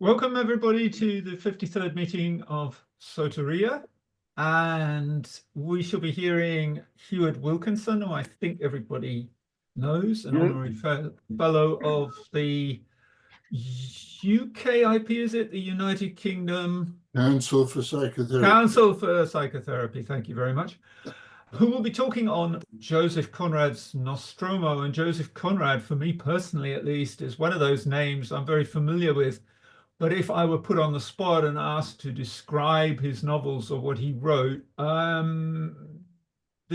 Welcome everybody to the 53rd meeting of Soteria, and we shall be hearing Heward Wilkinson, who I think everybody knows, an honorary fellow of the UKIP, is it? The United Kingdom Council for Psychotherapy. Council for Psychotherapy, thank you very much. Who will be talking on Joseph Conrad's Nostromo. And Joseph Conrad, for me personally at least, is one of those names I'm very familiar with. But if I were put on the spot and asked to describe his novels or what he wrote, the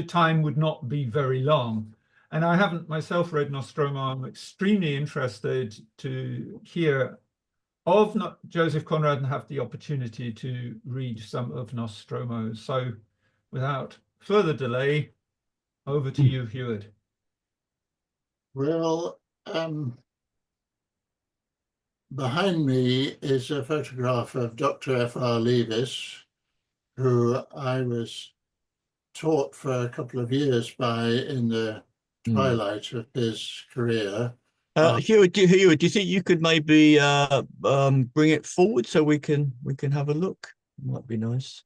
time would not be very long. And I haven't myself read Nostromo. I'm extremely interested to hear of Joseph Conrad and have the opportunity to read some of Nostromo. So without further delay, over to you, Heward. Well, behind me is a photograph of Dr. F.R. Leavis, who I was taught for a couple of years by in the twilight of his career. Heward, do you think you could maybe bring it forward so we can have a look? Might be nice.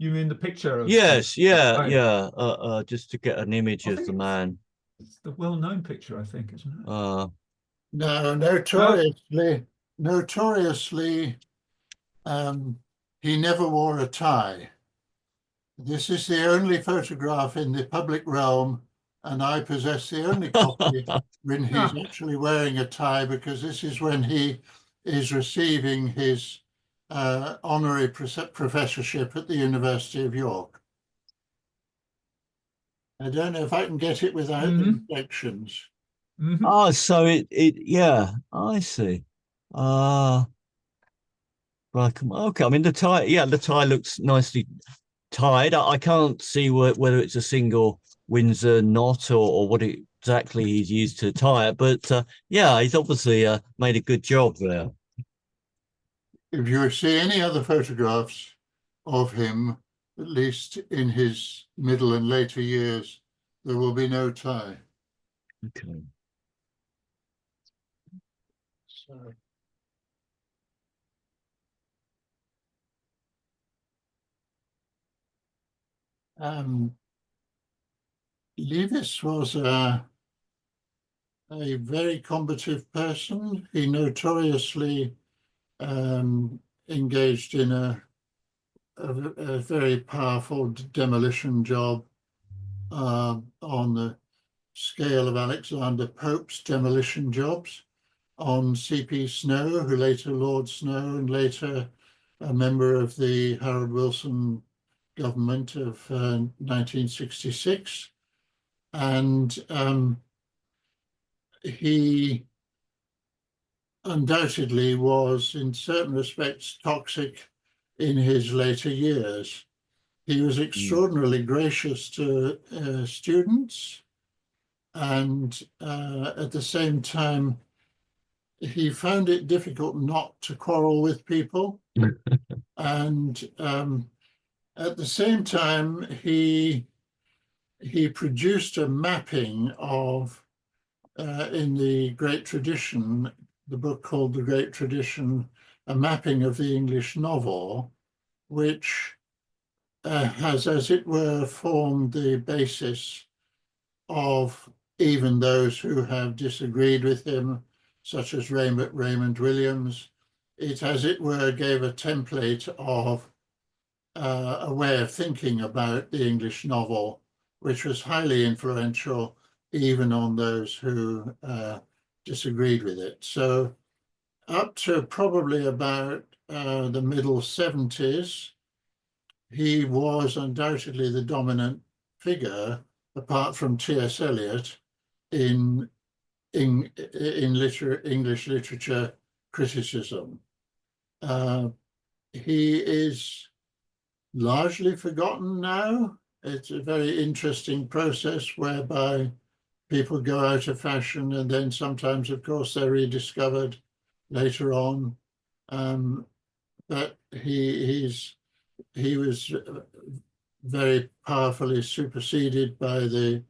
You mean the picture? Of yes, yeah. Just to get an image of the man. It's the well-known picture, I think, isn't it? No, notoriously, he never wore a tie. This is the only photograph in the public realm, and I possess the only copy when he's actually wearing a tie, because this is when he is receiving his honorary professorship at the University of York. I don't know if I can get it without inflections. Oh, so yeah, I see. Right, okay. I mean, the tie looks nicely tied. I can't see whether it's a single Windsor knot or what exactly he's used to tie it, but yeah, he's obviously made a good job there. If you see any other photographs of him, at least in his middle and later years, there will be no tie. Okay. So. Leavis was a very combative person. He notoriously engaged in a very powerful demolition job on the scale of Alexander Pope's demolition jobs on C.P. Snow, who later Lord Snow and later a member of the Heward Wilson government of 1966. And he undoubtedly was, in certain respects, toxic in his later years. He was extraordinarily gracious to students, and at the same time, he found it difficult not to quarrel with people. And at the same time, he produced a mapping of, in the Great Tradition, the book called The Great Tradition, a mapping of the English novel, which has, as it were, formed the basis of even those who have disagreed with him, such as Raymond Williams. It, as it were, gave a template of a way of thinking about the English novel, which was highly influential even on those who disagreed with it. So up to probably about the middle 70s, he was undoubtedly the dominant figure, apart from T.S. Eliot, in English literature criticism. He is largely forgotten now. It's a very interesting process whereby people go out of fashion, and then sometimes, of course, they're rediscovered later on. But he was very powerfully superseded by the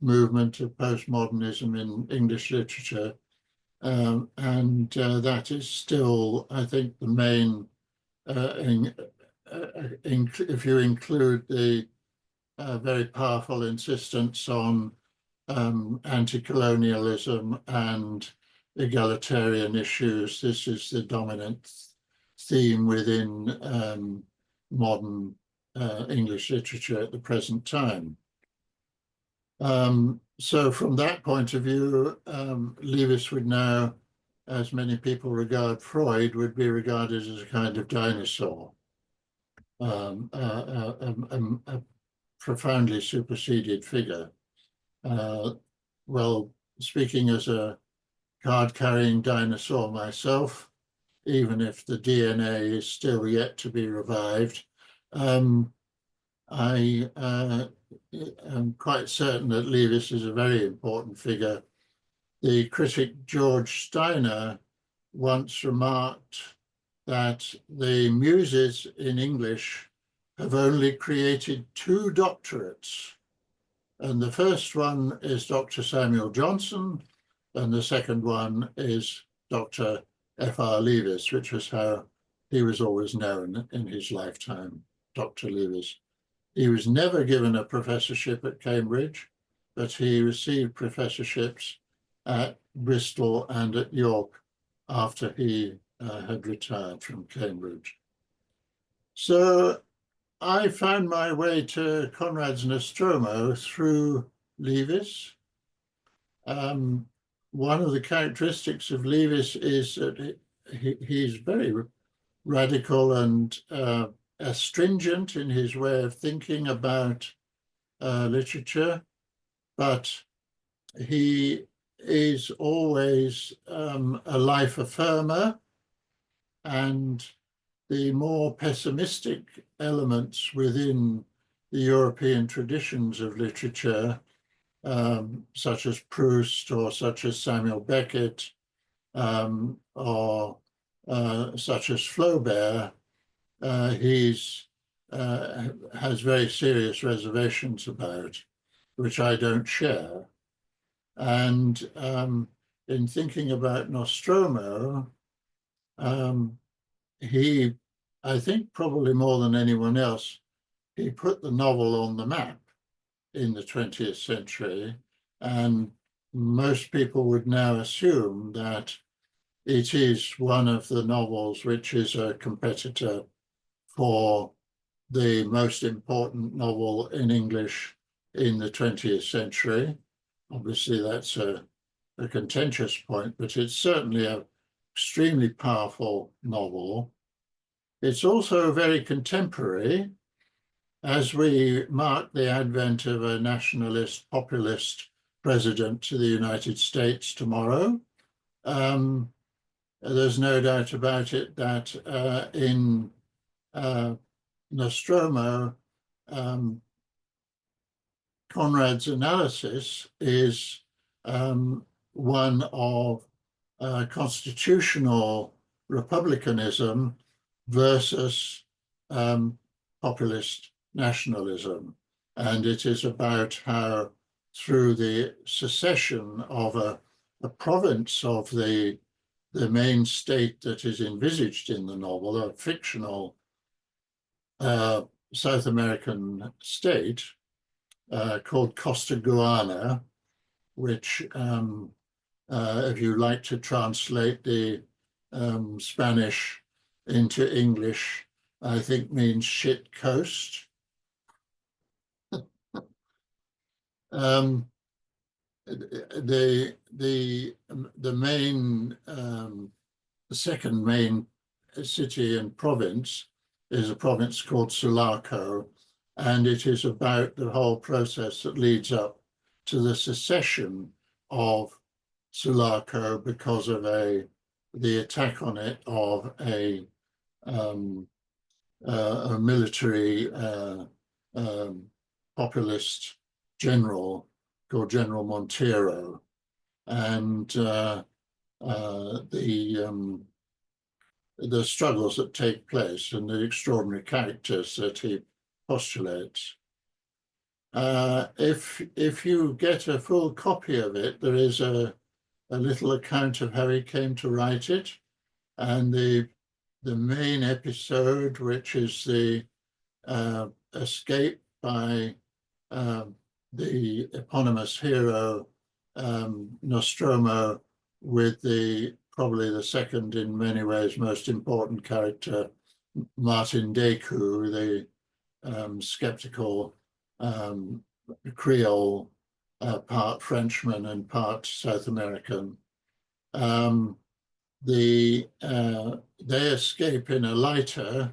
movement of postmodernism in English literature. and that is still, I think, the main, if you include the very powerful insistence on anti-colonialism and egalitarian issues. This is the dominant theme within modern English literature at the present time. So from that point of view, Leavis would now, as many people regard Freud, would be regarded as a kind of dinosaur, a profoundly superseded figure. Well, speaking as a card-carrying dinosaur myself, even if the DNA is still yet to be revived, I am quite certain that Leavis is a very important figure. The critic George Steiner once remarked that the muses in English have only created 2 doctorates. And the first one is Dr. Samuel Johnson, and the second one is Dr. F.R. Leavis, which was how he was always known in his lifetime, Dr. Leavis. He was never given a professorship at Cambridge, but he received professorships at Bristol and at York after he had retired from Cambridge. So I found my way to Conrad's Nostromo through Leavis. One of the characteristics of Leavis is that he's very radical and astringent in his way of thinking about literature, but he is always a life affirmer, and the more pessimistic elements within the European traditions of literature, such as Proust or such as Samuel Beckett, or such as Flaubert, he has very serious reservations about, which I don't share. And in thinking about Nostromo, he, I think probably more than anyone else, he put the novel on the map in the 20th century. And most people would now assume that it is one of the novels which is a competitor for the most important novel in English in the 20th century. Obviously, that's a contentious point, but it's certainly an extremely powerful novel. It's also very contemporary. As we mark the advent of a nationalist, populist president to the United States tomorrow, there's no doubt about it that in Nostromo, Conrad's analysis is one of constitutional republicanism versus populist nationalism. And it is about how through the secession of a province of the main state that is envisaged in the novel, a fictional South American state called Costaguana, which, if you like to translate the Spanish into English, I think means shit coast. The second main city and province is a province called Sulaco, and it is about the whole process that leads up to the secession of Sulaco because of the attack on it of a military populist general called General Montero, and the struggles that take place and the extraordinary characters that he postulates. If you get a full copy of it, there is a a little account of how he came to write it, and the main episode, which is the escape by the eponymous hero Nostromo, with probably the second in many ways most important character, Martin Deku, the skeptical Creole, part Frenchman and part South American. They escape in a lighter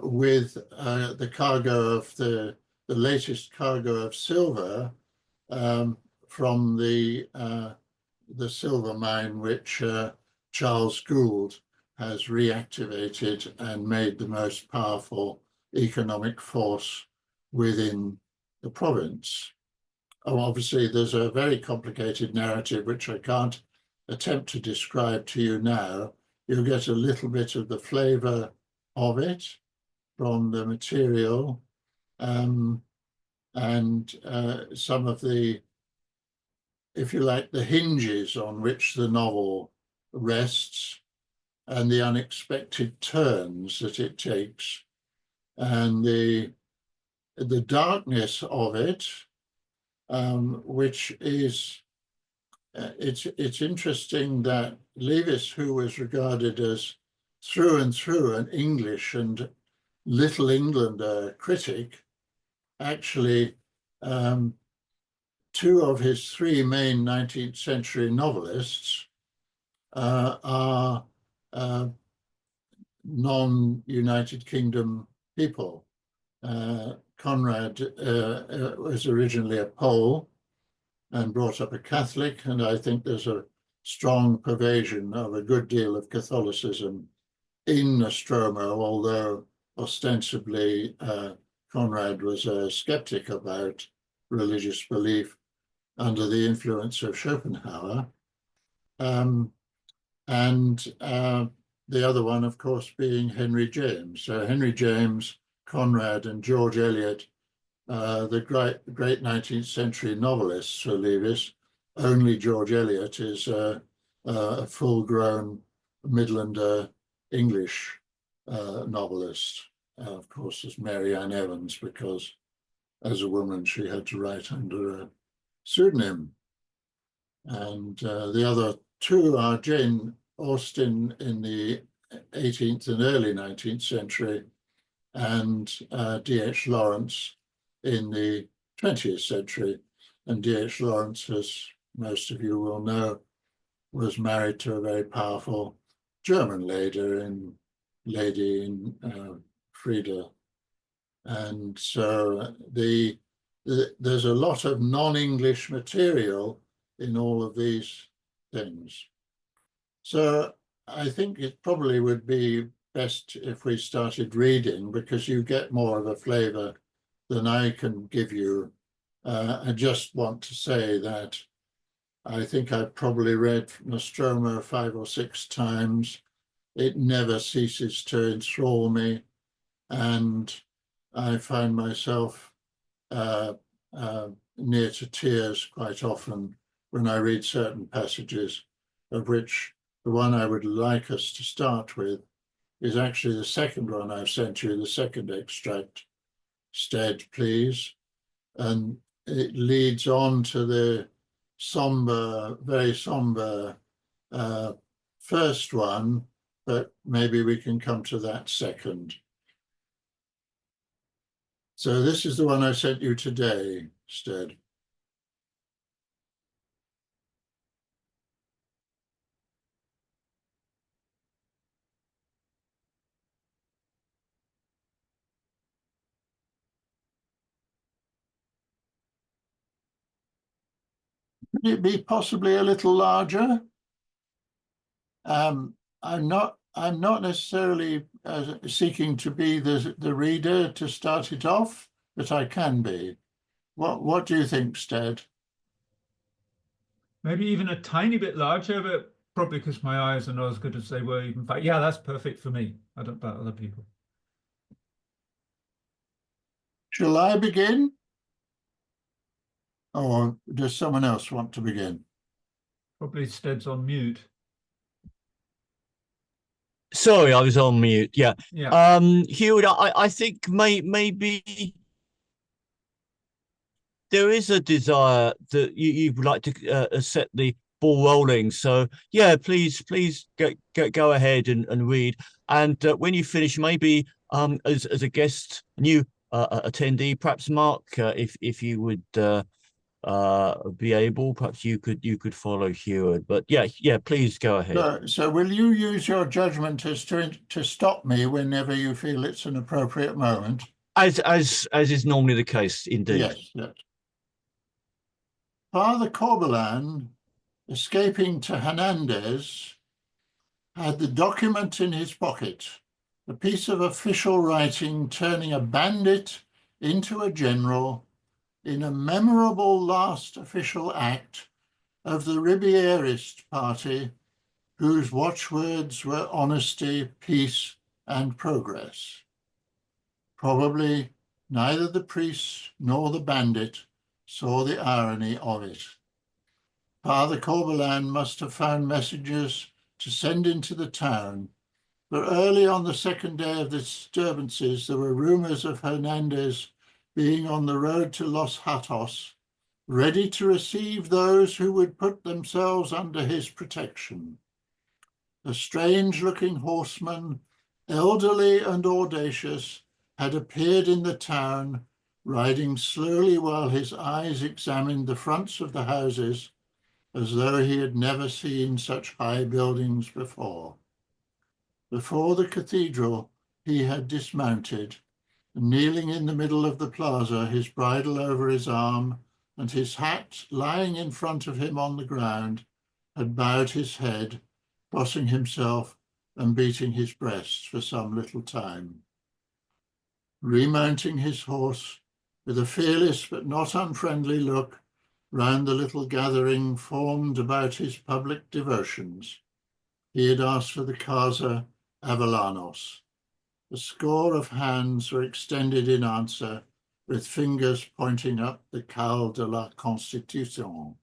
with the cargo of the latest cargo of silver from the silver mine, which Charles Gould has reactivated and made the most powerful economic force within the province. Oh, obviously, there's a very complicated narrative, which I can't attempt to describe to you now. You'll get a little bit of the flavor of it from the material, and some of the, if you like, the hinges on which the novel rests, and the unexpected turns that it takes, and the darkness of it, which is, it's interesting that Leavis, who was regarded as through and through an English and Little Englander critic, actually two of his three main 19th century novelists are non-United Kingdom people. Conrad was originally a Pole and brought up a Catholic, and I think there's a strong pervasion of a good deal of Catholicism in Nostromo, although ostensibly Conrad was a skeptic about religious belief under the influence of Schopenhauer. The other one, of course, being Henry James. So Henry James, Conrad, and George Eliot, the great 19th century novelists for Leavis. Only George Eliot is a full-grown Midlander English novelist. Of course, there's Mary Ann Evans, because as a woman, she had to write under a pseudonym. And the other two are Jane Austen in the 18th and early 19th century, and D.H. Lawrence in the 20th century. And D.H. Lawrence, as most of you will know, was married to a very powerful German lady in Frida. And so there's a lot of non-English material in all of these things. So I think it probably would be best if we started reading, because you get more of a flavor than I can give you. I just want to say that I think I've probably read Nostromo 5 or 6 times. It never ceases to enthrall me, and I find myself near to tears quite often when I read certain passages, of which the one I would like us to start with is actually the second one I've sent you, the second extract. Stead, please. And it leads on to the somber, very somber first one, but maybe we can come to that second. So this is the one I sent you today, Stead. Could it be possibly a little larger? I'm not necessarily seeking to be the reader to start it off, but I can be. What do you think, Stead? Maybe even a tiny bit larger, but probably because my eyes are not as good as they were even. But yeah, that's perfect for me. I don't know about other people. Shall I begin? Or does someone else want to begin? Probably Stead's on mute. Sorry, I was on mute. Yeah. Yeah. Heward, I think maybe there is a desire that you would like to set the ball rolling. So yeah, please go ahead and read. And when you finish, maybe as a guest, new attendee, perhaps Mark, if you would be able, perhaps you could follow Heward. But yeah, please go ahead. So will you use your judgment as to stop me whenever you feel it's an appropriate moment? As is normally the case, indeed. Yes, yes. Father Corbelan, escaping to Hernandez, had the document in his pocket, a piece of official writing turning a bandit into a general in a memorable last official act of the Ribierist party, whose watchwords were honesty, peace, and progress. Probably neither the priest nor the bandit saw the irony of it. Father Corbelan must have found messages to send into the town, for early on the second day of the disturbances, there were rumors of Hernandez being on the road to Los Hatos, ready to receive those who would put themselves under his protection. A strange-looking horseman, elderly and audacious, had appeared in the town, riding slowly while his eyes examined the fronts of the houses as though he had never seen such high buildings before. Before the cathedral, he had dismounted, and kneeling in the middle of the plaza, his bridle over his arm and his hat lying in front of him on the ground, had bowed his head, crossing himself and beating his breast for some little time. Remounting his horse, with a fearless but not unfriendly look round the little gathering formed about his public devotions, he had asked for the Casa Avellanos. A score of hands were extended in answer, with fingers pointing up the Calle de la Constitution.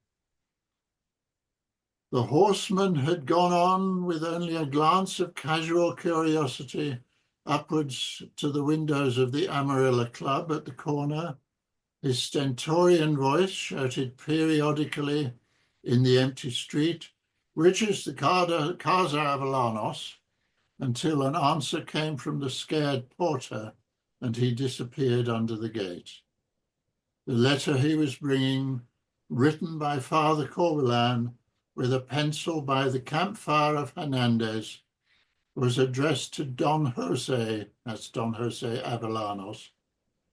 The horseman had gone on with only a glance of casual curiosity upwards to the windows of the Amarilla Club at the corner. His stentorian voice shouted periodically in the empty street, "Which is the Casa Avellanos?" until an answer came from the scared porter and he disappeared under the gate. The letter he was bringing, written by Father Corbelan with a pencil by the campfire of Hernandez, was addressed to Don Jose, that's Don Jose Avellanos,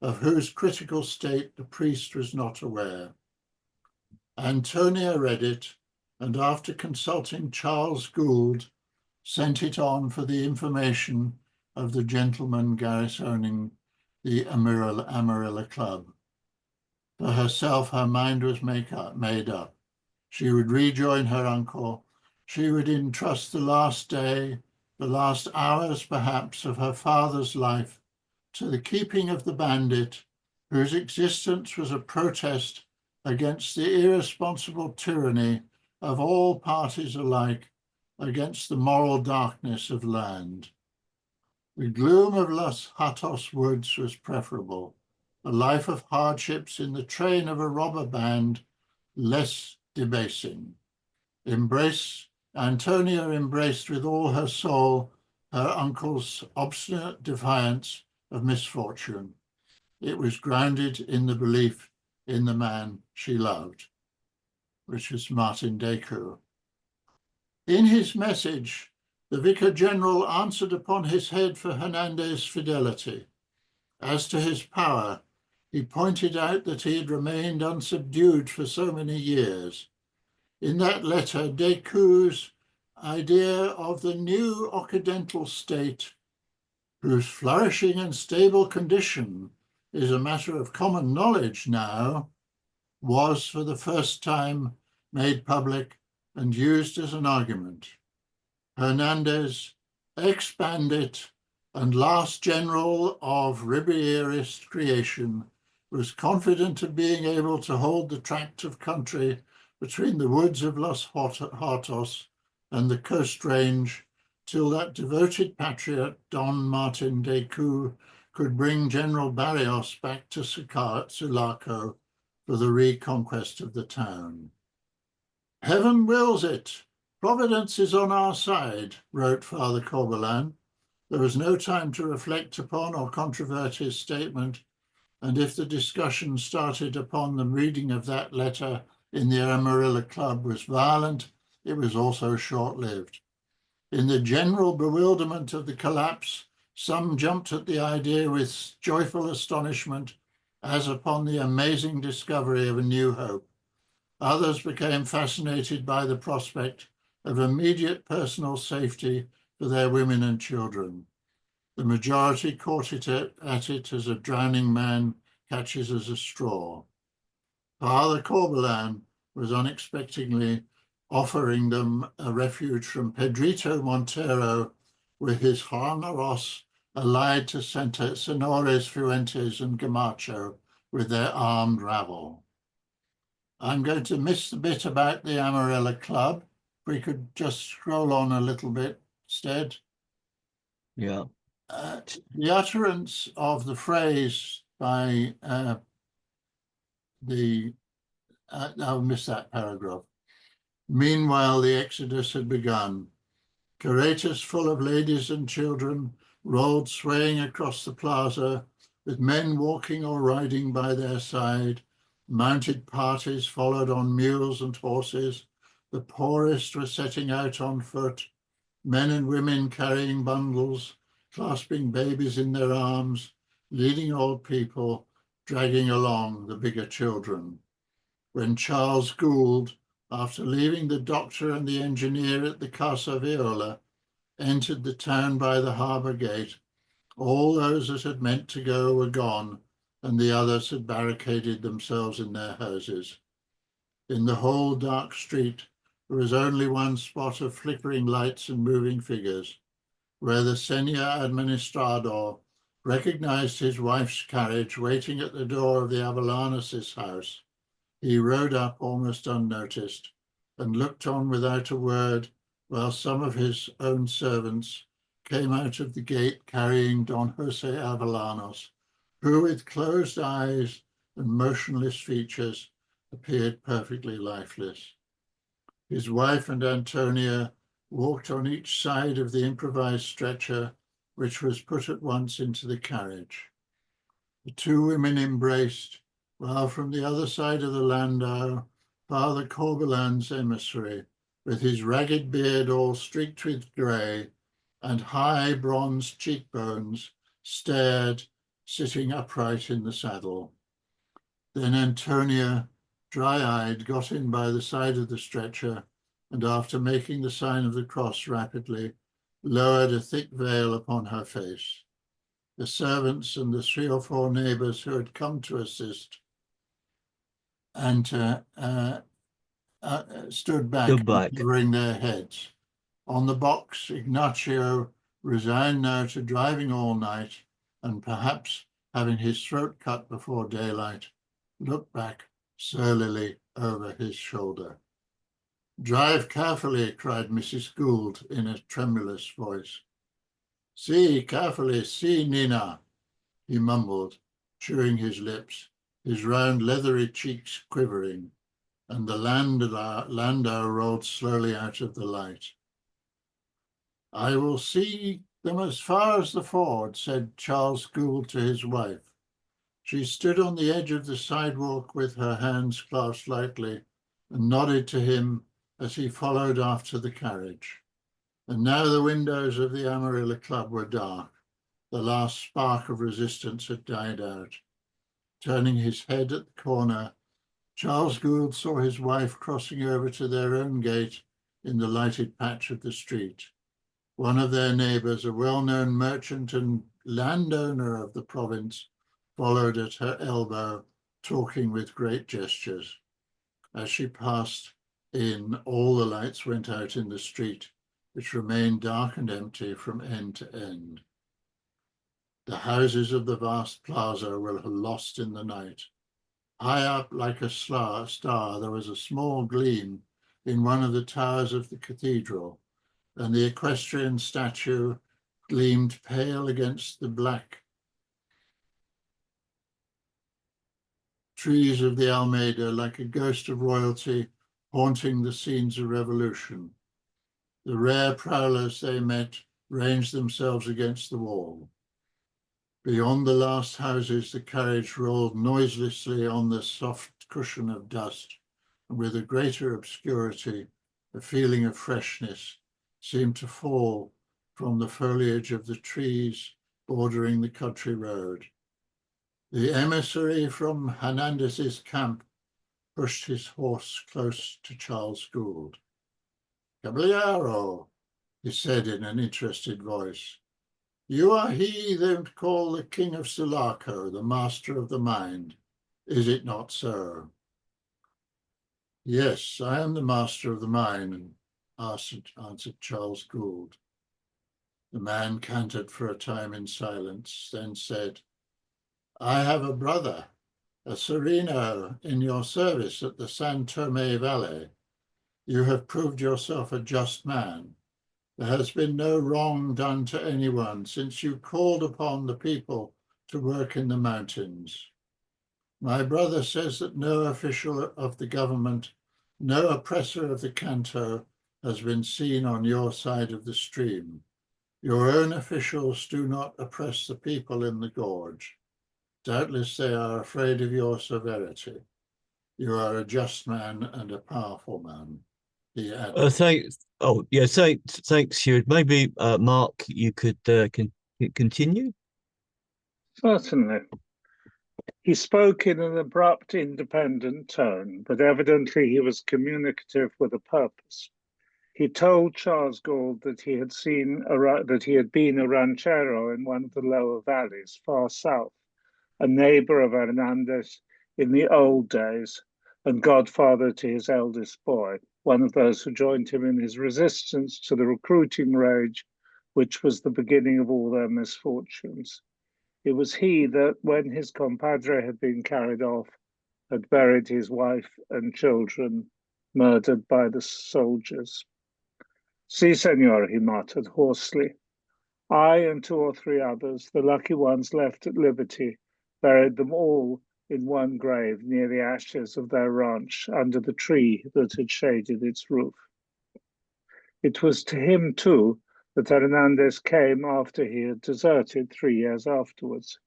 of whose critical state the priest was not aware. Antonia read it, and after consulting Charles Gould, sent it on for the information of the gentleman garrisoning the Amarilla Club. For herself, her mind was made up. She would rejoin her uncle. She would entrust the last day, the last hours perhaps of her father's life to the keeping of the bandit, whose existence was a protest against the irresponsible tyranny of all parties alike, against the moral darkness of land. The gloom of Los Hatos woods was preferable, a life of hardships in the train of a robber band less debasing. Antonia embraced with all her soul her uncle's obstinate defiance of misfortune. It was grounded in the belief in the man she loved, which was Martin Decoud. In his message, the Vicar General answered upon his head for Hernandez's fidelity. As to his power, he pointed out that he had remained unsubdued for so many years. In that letter, Decoud's idea of the new Occidental state, whose flourishing and stable condition is a matter of common knowledge now, was for the first time made public and used as an argument. Hernandez, ex-bandit and last general of Ribierist creation, was confident of being able to hold the tract of country between the woods of Los Hortos and the coast range, till that devoted patriot Don Martin de Cou could bring General Barrios back to Sulaco for the reconquest of the town. "Heaven wills it. Providence is on our side," wrote Father Corbelan. There was no time to reflect upon or controvert his statement, and if the discussion started upon the reading of that letter in the Amarilla Club was violent, it was also short-lived. In the general bewilderment of the collapse, some jumped at the idea with joyful astonishment, as upon the amazing discovery of a new hope. Others became fascinated by the prospect of immediate personal safety for their women and children. The majority caught at it as a drowning man catches at a straw. Father Corbelan was unexpectedly offering them a refuge from Pedrito Montero with his Juaneros allied to Senores Fuentes and Gamacho with their armed rabble. I'm going to miss the bit about the Amarilla Club. If we could just scroll on a little bit instead. Yeah. The utterance of the phrase by I'll miss that paragraph. Meanwhile, the exodus had begun. Carretas full of ladies and children rolled swaying across the plaza, with men walking or riding by their side. Mounted parties followed on mules and horses. The poorest were setting out on foot, men and women carrying bundles, clasping babies in their arms, leading old people, dragging along the bigger children. When Charles Gould, after leaving the doctor and the engineer at the Casa Viola, entered the town by the harbour gate, all those that had meant to go were gone, and the others had barricaded themselves in their houses. In the whole dark street, there was only one spot of flickering lights and moving figures, where the Senor Administrador recognized his wife's carriage waiting at the door of the Avellanos' house. He rode up almost unnoticed and looked on without a word while some of his own servants came out of the gate carrying Don Jose Avellanos, who with closed eyes and motionless features appeared perfectly lifeless. His wife and Antonia walked on each side of the improvised stretcher, which was put at once into the carriage. The two women embraced, while from the other side of the landau, Father Corbelan's emissary, with his ragged beard all streaked with grey and high bronze cheekbones, stared, sitting upright in the saddle. Then Antonia, dry-eyed, got in by the side of the stretcher, and after making the sign of the cross rapidly, lowered a thick veil upon her face. The servants and the 3 or 4 neighbours who had come to assist and stood back, covering their heads. On the box, Ignacio, resigned now to driving all night and perhaps having his throat cut before daylight, looked back surlily over his shoulder. "Drive carefully," cried Mrs. Gould in a tremulous voice. "Si, carefully, si, Nina," he mumbled, chewing his lips, his round leathery cheeks quivering, and the landau rolled slowly out of the light. "I will see them as far as the ford," said Charles Gould to his wife. She stood on the edge of the sidewalk with her hands clasped lightly and nodded to him as he followed after the carriage. And now the windows of the Amarilla Club were dark. The last spark of resistance had died out. Turning his head at the corner, Charles Gould saw his wife crossing over to their own gate in the lighted patch of the street. One of their neighbours, a well-known merchant and landowner of the province, followed at her elbow, talking with great gestures. As she passed in, all the lights went out in the street, which remained dark and empty from end to end. The houses of the vast plaza were lost in the night. High up like a star, there was a small gleam in one of the towers of the cathedral, and the equestrian statue gleamed pale against the black trees of the Almeida like a ghost of royalty haunting the scenes of revolution. The rare prowlers they met ranged themselves against the wall. Beyond the last houses, the carriage rolled noiselessly on the soft cushion of dust, and with a greater obscurity, a feeling of freshness seemed to fall from the foliage of the trees bordering the country road. The emissary from Hernandez's camp pushed his horse close to Charles Gould. "Caballero," he said in an interested voice, "you are he they call the King of Sulaco, the master of the mind. Is it not so?" "Yes, I am the master of the mind," answered Charles Gould. The man cantered for a time in silence, then said, "I have a brother, a Sereno, in your service at the San Tome Valley. You have proved yourself a just man. There has been no wrong done to anyone since you called upon the people to work in the mountains. My brother says that no official of the government, no oppressor of the canto has been seen on your side of the stream. Your own officials do not oppress the people in the gorge. Doubtless they are afraid of your severity. You are a just man and a powerful man," he added. Thanks. Oh, yeah. Thanks, Heward. Maybe Mark, you could continue. Certainly. He spoke in an abrupt, independent tone, but evidently he was communicative with a purpose. He told Charles Gould that he had been a ranchero in one of the lower valleys, far south, a neighbor of Hernandez in the old days, and godfather to his eldest boy, one of those who joined him in his resistance to the recruiting rage, which was the beginning of all their misfortunes. It was he that, when his compadre had been carried off, had buried his wife and children, murdered by the soldiers. "Si, senor," he muttered hoarsely. "I and 2 or 3 others, the lucky ones left at liberty, buried them all in one grave near the ashes of their ranch under the tree that had shaded its roof." It was to him, too, that Hernandez came after he had deserted 3 years afterwards.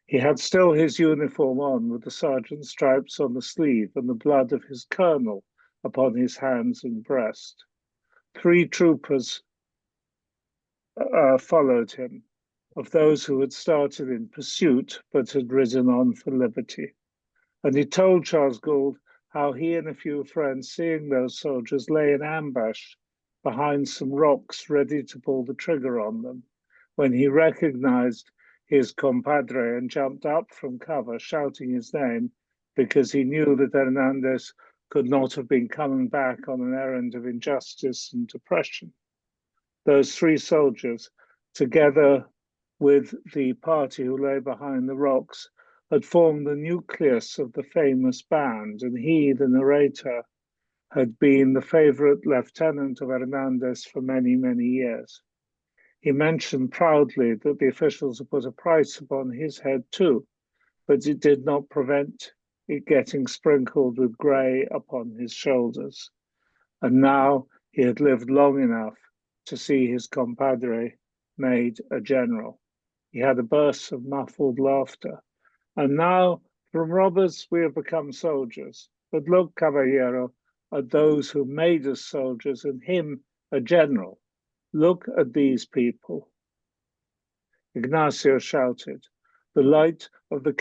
He had still his uniform on, with the sergeant's stripes on the sleeve and the blood of his colonel upon his hands and breast. 3 troopers followed him, of those who had started in pursuit but had ridden on for liberty. And he told Charles Gould how he and a few friends, seeing those soldiers, lay in ambush behind some rocks ready to pull the trigger on them, when he recognized his compadre and jumped up from cover, shouting his name, because he knew that Hernandez could not have been coming back on an errand of injustice and oppression. Those 3 soldiers, together with the party who lay behind the rocks, had formed the nucleus of the famous band, and he, the narrator, had been the favorite lieutenant of Hernandez for many, many years. He mentioned proudly that the officials had put a price upon his head too, but it did not prevent it getting sprinkled with grey upon his shoulders. And now he had lived long enough to see his compadre made a general. He had a burst of muffled laughter. "And now, from robbers we have become soldiers. But look, caballero, at those who made us soldiers and him a general. Look at these people." Ignacio shouted. The light of the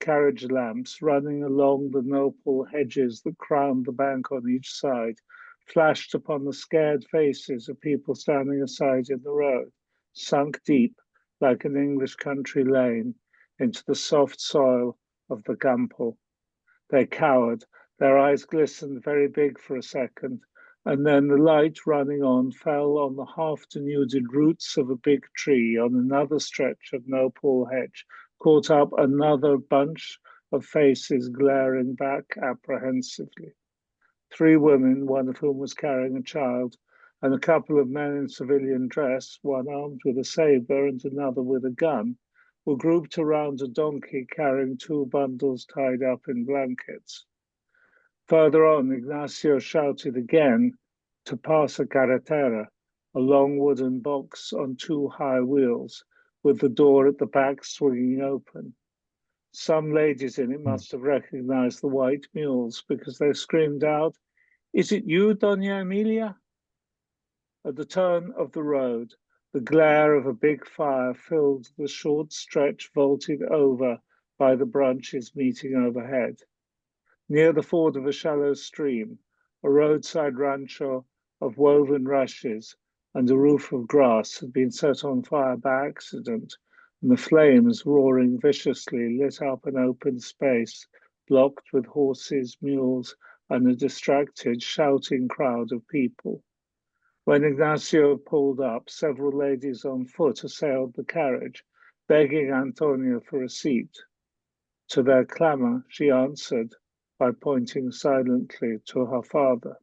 carriage lamps running along the nopal hedges that crowned the bank on each side flashed upon the scared faces of people standing aside in the road, sunk deep like an English country lane into the soft soil of the campo. They cowered, their eyes glistened very big for a second, and then the light running on fell on the half-denuded roots of a big tree on another stretch of nopal hedge, caught up another bunch of faces glaring back apprehensively. 3 women, one of whom was carrying a child, and a couple of men in civilian dress, one armed with a saber and another with a gun, were grouped around a donkey carrying 2 bundles tied up in blankets. Further on, Ignacio shouted again to pass a carretera, a long wooden box on 2 high wheels, with the door at the back swinging open. Some ladies in it must have recognized the white mules because they screamed out, "Is it you, Doña Emilia?" At the turn of the road, the glare of a big fire filled the short stretch vaulted over by the branches meeting overhead. Near the ford of a shallow stream, a roadside rancho of woven rushes and a roof of grass had been set on fire by accident, and the flames, roaring viciously, lit up an open space blocked with horses, mules, and a distracted, shouting crowd of people. When Ignacio pulled up, several ladies on foot assailed the carriage, begging Antonia for a seat. To their clamour, she answered by pointing silently to her father.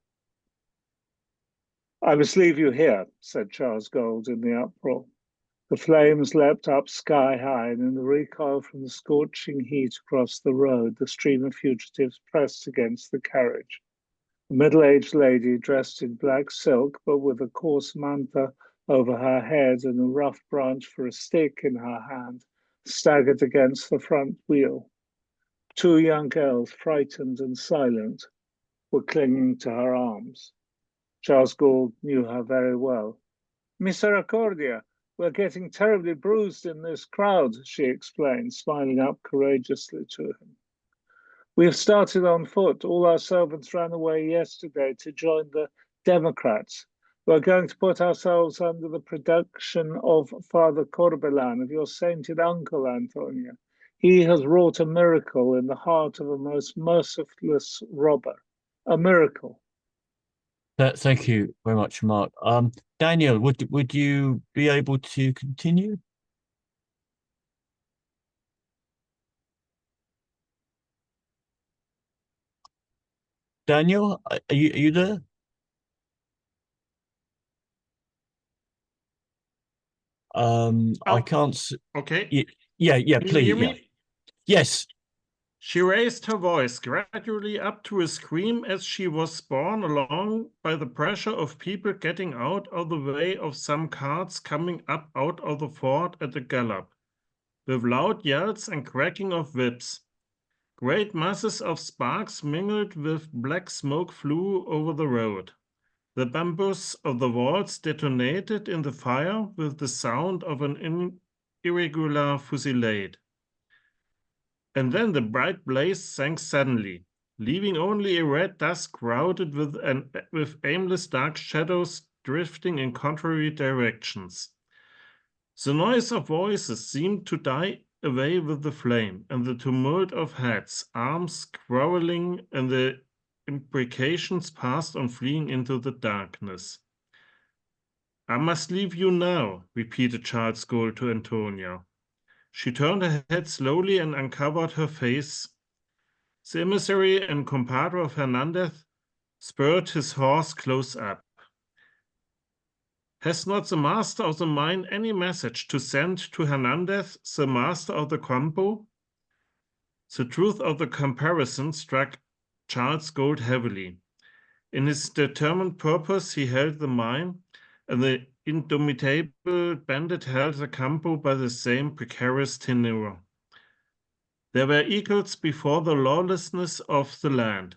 "I must leave you here," said Charles Gold in the uproar. The flames leapt up sky high, and in the recoil from the scorching heat across the road, the stream of fugitives pressed against the carriage. A middle-aged lady dressed in black silk, but with a coarse manta over her head and a rough branch for a stick in her hand, staggered against the front wheel. 2 young girls, frightened and silent, were clinging to her arms. Charles Gould knew her very well. "Misericordia, we're getting terribly bruised in this crowd," she explained, smiling up courageously to him. "We have started on foot. All our servants ran away yesterday to join the Democrats. We're going to put ourselves under the protection of Father Corbelan, of your sainted uncle, Antonia. He has wrought a miracle in the heart of a most merciless robber. A miracle." Thank you very much, Mark. Daniel, would you be able to continue? Daniel, are you there? I can't. Okay. Yeah, Can you please. hear Yeah. me? Yes. She raised her voice gradually up to a scream as she was borne along by the pressure of people getting out of the way of some carts coming up out of the ford at a gallop, with loud yells and cracking of whips. Great masses of sparks mingled with black smoke flew over the road. The bamboos of the walls detonated in the fire with the sound of an irregular fusillade. And then the bright blaze sank suddenly, leaving only a red dust crowded with aimless dark shadows drifting in contrary directions. The noise of voices seemed to die away with the flame, and the tumult of heads, arms quarreling, and the imprecations passed on, fleeing into the darkness. "I must leave you now," repeated Charles Gould to Antonia. She turned her head slowly and uncovered her face. The emissary and compadre of Hernandez spurred his horse close up. "Has not the master of the mine any message to send to Hernandez, the master of the campo?" The truth of the comparison struck Charles Gould heavily. In his determined purpose he held the mine, and the indomitable bandit held the campo by the same precarious tenure. They were equals before the lawlessness of the land.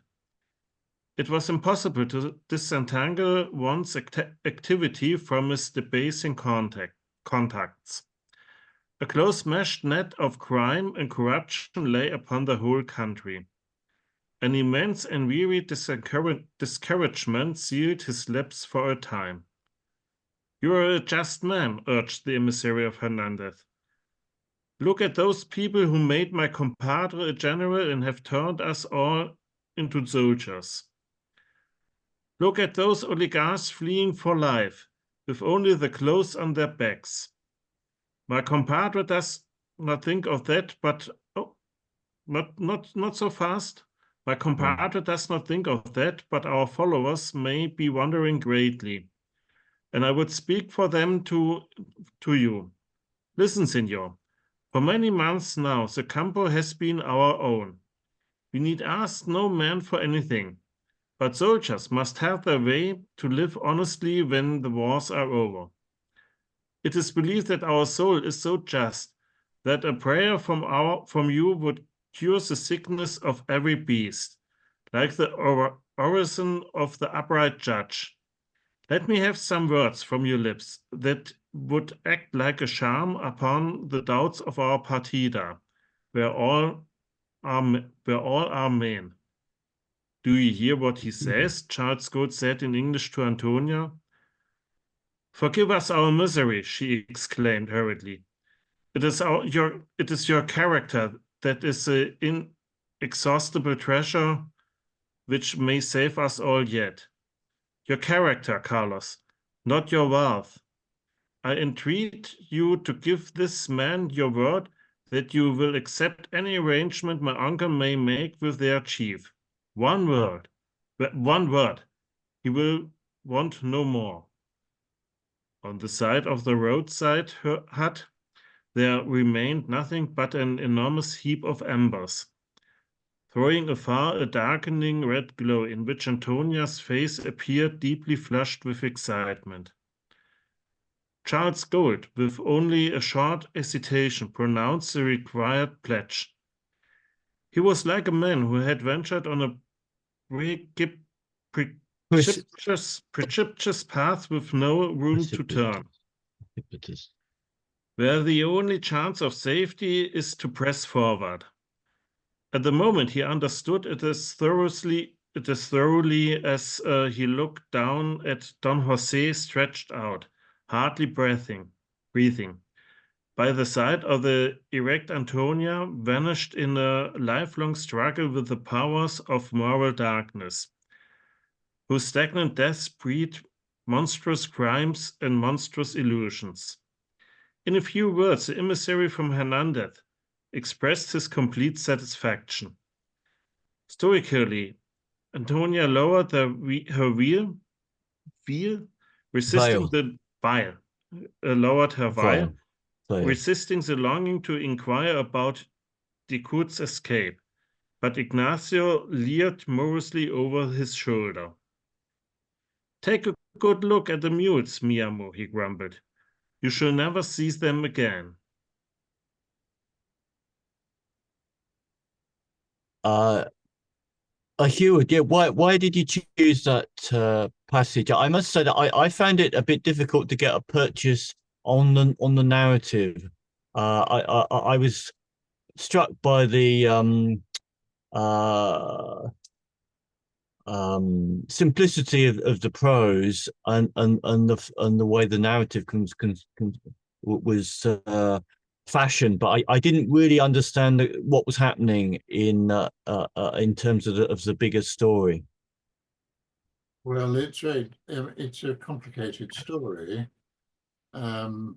It was impossible to disentangle one's activity from its debasing contacts. A close-meshed net of crime and corruption lay upon the whole country. An immense and weary discouragement sealed his lips for a time. "You are a just man," urged the emissary of Hernandez. "Look at those people who made my compadre a general and have turned us all into soldiers. Look at those oligarchs fleeing for life, with only the clothes on their backs. My compadre does not think of that, but not so fast. My comparator does not think of that, but our followers may be wondering greatly. And I would speak for them to you. Listen, Signor. For many months now, the campo has been our own. We need ask no man for anything, but soldiers must have their way to live honestly when the wars are over. It is believed that our soul is so just that a prayer from you would cure the sickness of every beast, like the orison of the upright judge. Let me have some words from your lips that would act like a charm upon the doubts of our partida, where all are men. Do you hear what he says? Charles Gould said in English to Antonia. Forgive us our misery, she exclaimed hurriedly. It is your character that is the inexhaustible treasure which may save us all yet. Your character, Carlos, not your wealth. I entreat you to give this man your word that you will accept any arrangement my uncle may make with their chief. One word. He will want no more. On the side of the roadside hut, there remained nothing but an enormous heap of embers, throwing afar a darkening red glow in which Antonia's face appeared deeply flushed with excitement. Charles Gould, with only a short hesitation, pronounced the required pledge. He was like a man who had ventured on a precipitous path with no room to turn, where the only chance of safety is to press forward. At the moment he understood it as thoroughly as he looked down at Don Jose stretched out, hardly breathing. By the side of the erect Antonia, vanished in a lifelong struggle with the powers of moral darkness, whose stagnant deaths breed monstrous crimes and monstrous illusions. In a few words, the emissary from Hernandez expressed his complete satisfaction. Stoically, Antonia lowered her veil, resisting the veil, resisting the longing to inquire about Decoud's escape. But Ignacio leered morosely over his shoulder. Take a good look at the mules, mi amo, he grumbled. You shall never see them again. Heward, yeah, why did you choose that passage? I must say that I found it a bit difficult to get a purchase on the narrative. I was struck by the simplicity of the prose and the way the narrative was fashioned, but I didn't really understand what was happening in terms of the bigger story. Well, it's a complicated story, and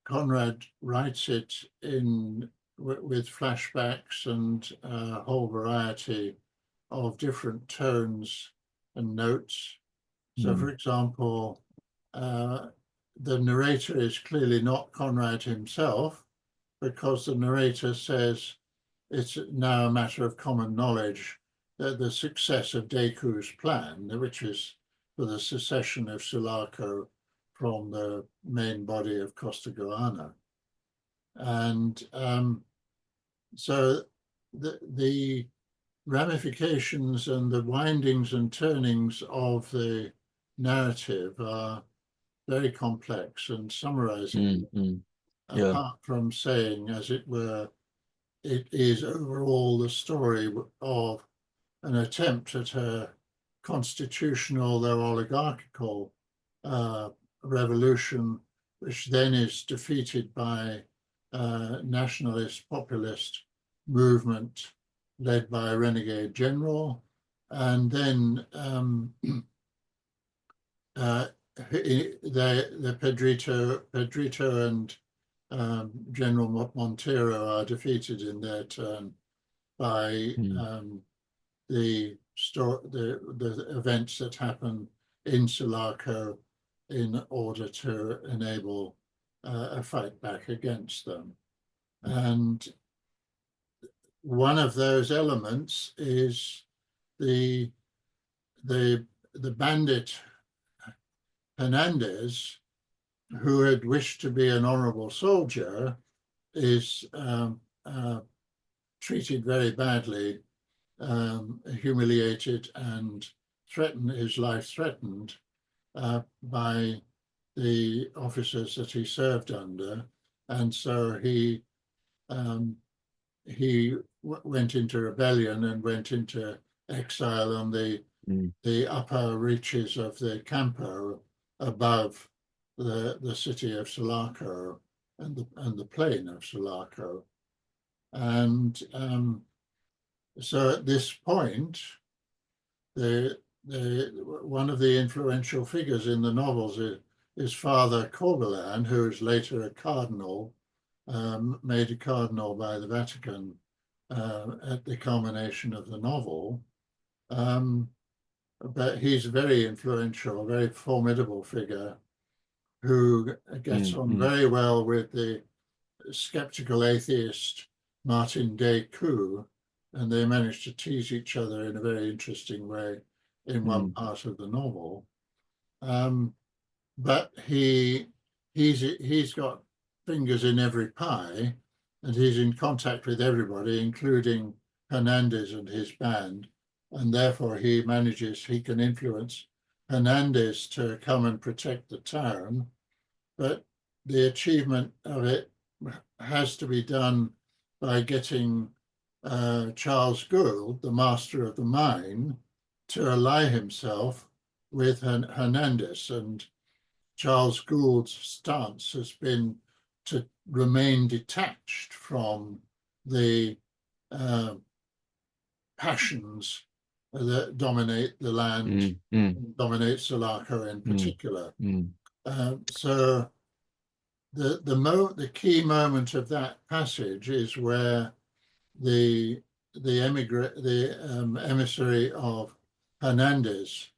Conrad writes it with flashbacks and a whole variety of different tones and notes. So, for example, the narrator is clearly not Conrad himself, because the narrator says it's now a matter of common knowledge that the success of Decoud's plan, which is for the secession of Sulaco from the main body of Costaguana. And so the ramifications and the windings and turnings of the narrative are very complex, and summarizing apart from saying, as it were, it is overall the story of an attempt at a constitutional, though oligarchical, revolution, which then is defeated by a nationalist populist movement led by a renegade general, and then the Pedrito and General Montero are defeated in their turn by the events that happen in Sulaco in order to enable a fight back against them. And one of those elements is the bandit Hernandez, who had wished to be an honorable soldier, is treated very badly, humiliated, and his life threatened by the officers that he served under. And so he went into rebellion and went into exile on the upper reaches of the Campo above the city of Sulaco and the plain of Sulaco. And so at this point, one of the influential figures in the novels is Father Corbelan, who is later a cardinal, made a cardinal by the Vatican at the culmination of the novel. But he's a very influential, very formidable figure who gets on very well with the skeptical atheist Martin Descoux, and they manage to tease each other in a very interesting way in one part of the novel. But he's got fingers in every pie, and he's in contact with everybody, including Hernandez and his band, and therefore he can influence Hernandez to come and protect the town. But the achievement of it has to be done by getting Charles Gould, the master of the mine, to ally himself with Hernandez. And Charles Gould's stance has been to remain detached from the passions that dominate the land, dominate Sulaco in particular. So the key moment of that passage is where the emissary of Hernandez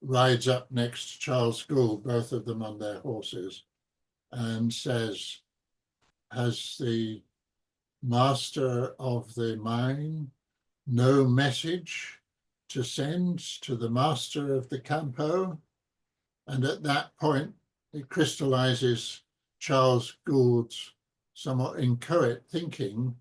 rides up next to Charles Gould, both of them on their horses, and says, "Has the master of the mine no message to send to the master of the Campo?" And at that point, it crystallizes Charles Gould's somewhat inchoate thinking,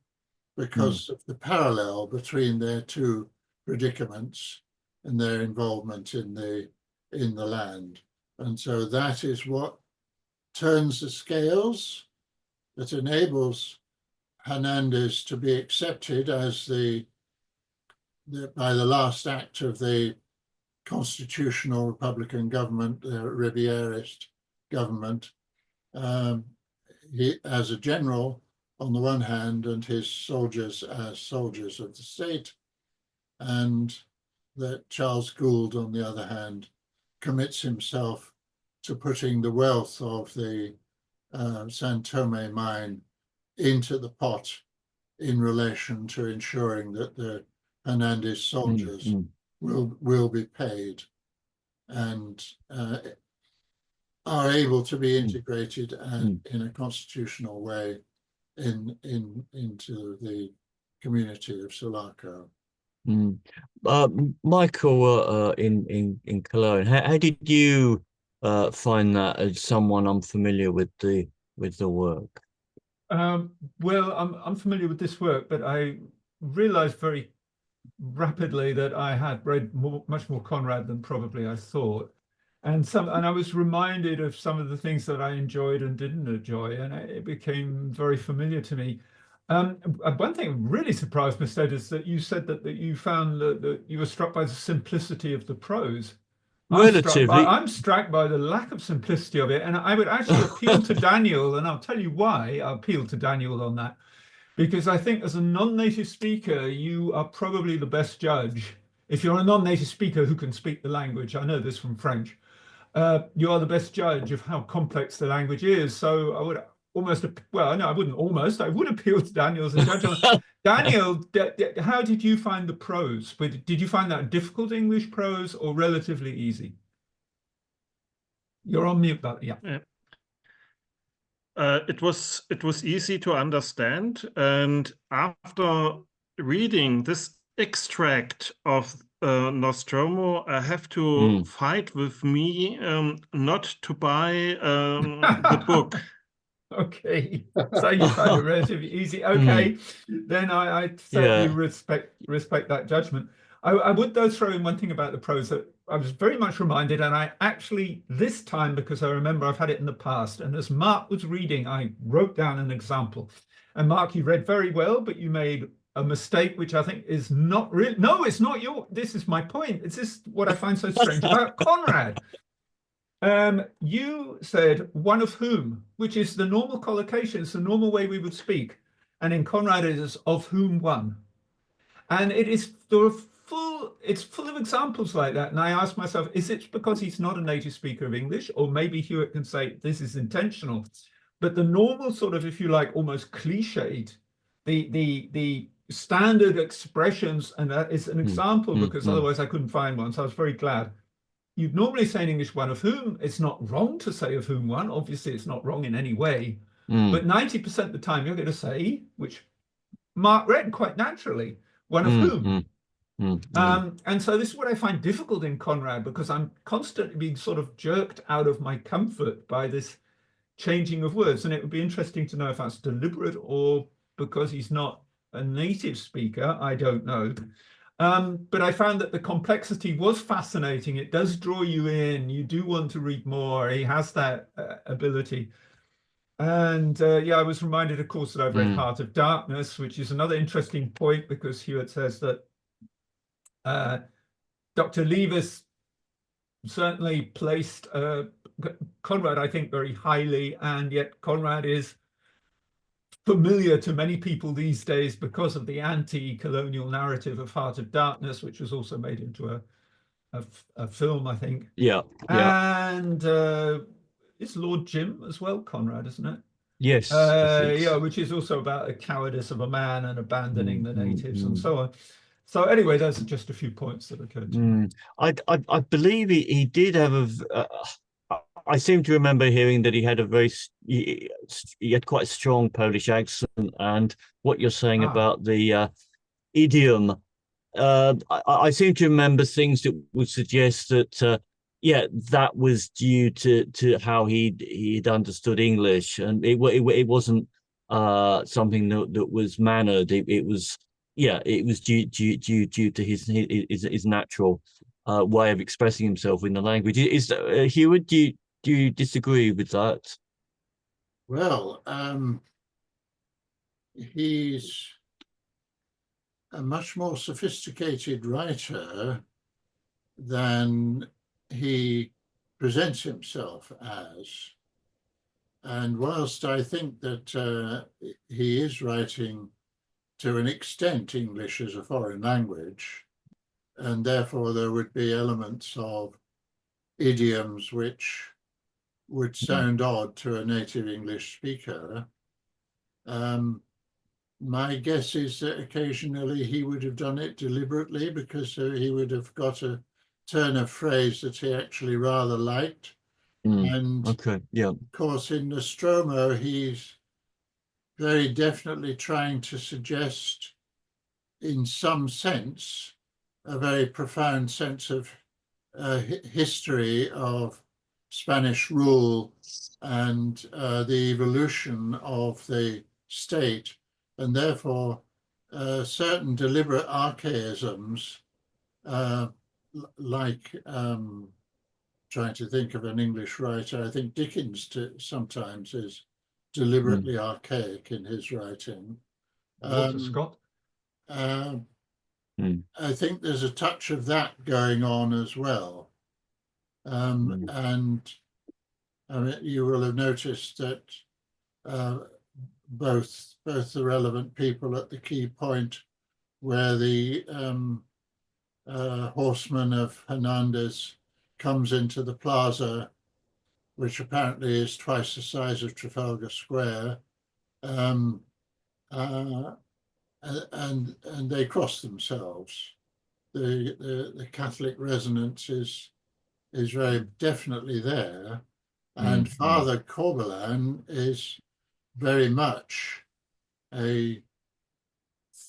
because of the parallel between their two predicaments and their involvement in the land. And so that is what turns the scales, that enables Hernandez to be accepted as by the last act of the constitutional Republican government, the Ribierist government, he as a general on the one hand, and his soldiers as soldiers of the state, and that Charles Gould, on the other hand, commits himself to putting the wealth of the San Tome mine into the pot in relation to ensuring that the Hernandez soldiers will be paid and are able to be integrated in a constitutional way into the community of Sulaco. Michael, in Cologne, how did you find that as someone unfamiliar with the work? Well, I'm familiar with this work, but I realized very rapidly that I had read much more Conrad than probably I thought. And I was reminded of some of the things that I enjoyed and didn't enjoy, and it became very familiar to me. One thing that really surprised me, Sted, is that you said that you found that you were struck by the simplicity of the prose. Relatively. I'm struck by the lack of simplicity of it, and I would actually appeal to Daniel, and I'll tell you why I appeal to Daniel on that. Because I think as a non-native speaker, you are probably the best judge. If you're a non-native speaker who can speak the language, I know this from French, you are the best judge of how complex the language is. So I would almost, well, no, I wouldn't almost, I would appeal to Daniel as a judge. Daniel, how did you find the prose? Did you find that difficult English prose or relatively easy? You're on mute, but yeah. It was easy to understand, and after reading this extract of Nostromo, I have to fight with me not to buy the book. Okay, so you find it relatively easy. Okay, then I certainly respect that judgment. I would though throw in one thing about the prose that I was very much reminded, and I actually this time, because I remember I've had it in the past, and as Mark was reading, I wrote down an example. And Mark, you read very well, but you made a mistake, which I think is not real. No, it's not your. This is my point. It's just what I find so strange about Conrad. You said one of whom, which is the normal collocation, it's the normal way we would speak. And in Conrad it is of whom one. And it is it's full of examples like that. And I asked myself, is it because he's not a native speaker of English? Or maybe Heward can say this is intentional. But the normal sort of, if you like, almost cliched, the standard expressions, and that is an example because otherwise I couldn't find one. So I was very glad. You'd normally say in English one of whom. It's not wrong to say of whom one. Obviously, it's not wrong in any way. But 90% of the time, you're going to say, which Mark read quite naturally, one of whom. And so this is what I find difficult in Conrad, because I'm constantly being sort of jerked out of my comfort by this changing of words. And it would be interesting to know if that's deliberate or because he's not a native speaker. I don't know. But I found that the complexity was fascinating. It does draw you in. You do want to read more. He has that ability. And yeah, I was reminded, of course, that I've read Heart of Darkness, which is another interesting point because Heward says that Dr. Leavis certainly placed Conrad, I think, very highly, and yet Conrad is familiar to many people these days because of the anti-colonial narrative of Heart of Darkness, which was also made into a film, I think. Yeah. And it's Lord Jim as well, Conrad, isn't it? Yes. Yeah, which is also about the cowardice of a man and abandoning the natives and so on. So anyway, those are just a few points that occurred to me. I believe he did have I seem to remember hearing that he had he had quite a strong Polish accent, and what you're saying about the idiom, I seem to remember things that would suggest that yeah, that was due to how he'd understood English, and it wasn't something that was mannered. It was due to his natural way of expressing himself in the language. Is Heward, do you disagree with that? Well, he's a much more sophisticated writer than he presents himself as. And whilst I think that he is writing to an extent English as a foreign language, and therefore there would be elements of idioms which would sound odd to a native English speaker, my guess is that occasionally he would have done it deliberately because he would have got a turn of phrase that he actually rather liked. And of course, in Nostromo, he's very definitely trying to suggest, in some sense, a very profound sense of history of Spanish rule and the evolution of the state, and therefore certain deliberate archaisms, like trying to think of an English writer, I think Dickens sometimes is deliberately archaic in his writing. Walter Scott. I think there's a touch of that going on as well. And I mean, you will have noticed that both the relevant people at the key point where the horseman of Hernandez comes into the plaza which apparently is twice the size of Trafalgar Square, and they cross themselves. The Catholic resonance is very definitely there, and Father Corbelan is very much a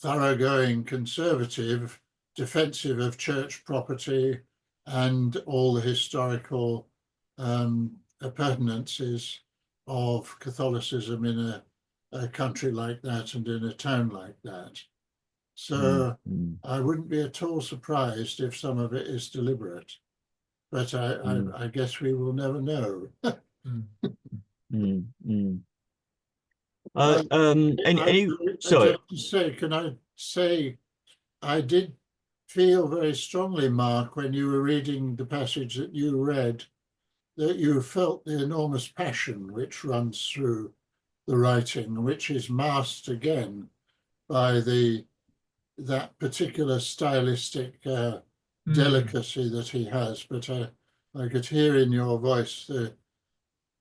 thoroughgoing conservative, defensive of church property and all the historical appurtenances of Catholicism in a country like that and in a town like that. So I wouldn't be at all surprised if some of it is deliberate, but I guess we will never know. Sorry. Can I say, I did feel very strongly, Mark, when you were reading the passage that you read, that you felt the enormous passion which runs through the writing, which is masked again by that particular stylistic delicacy that he has. But I could hear in your voice the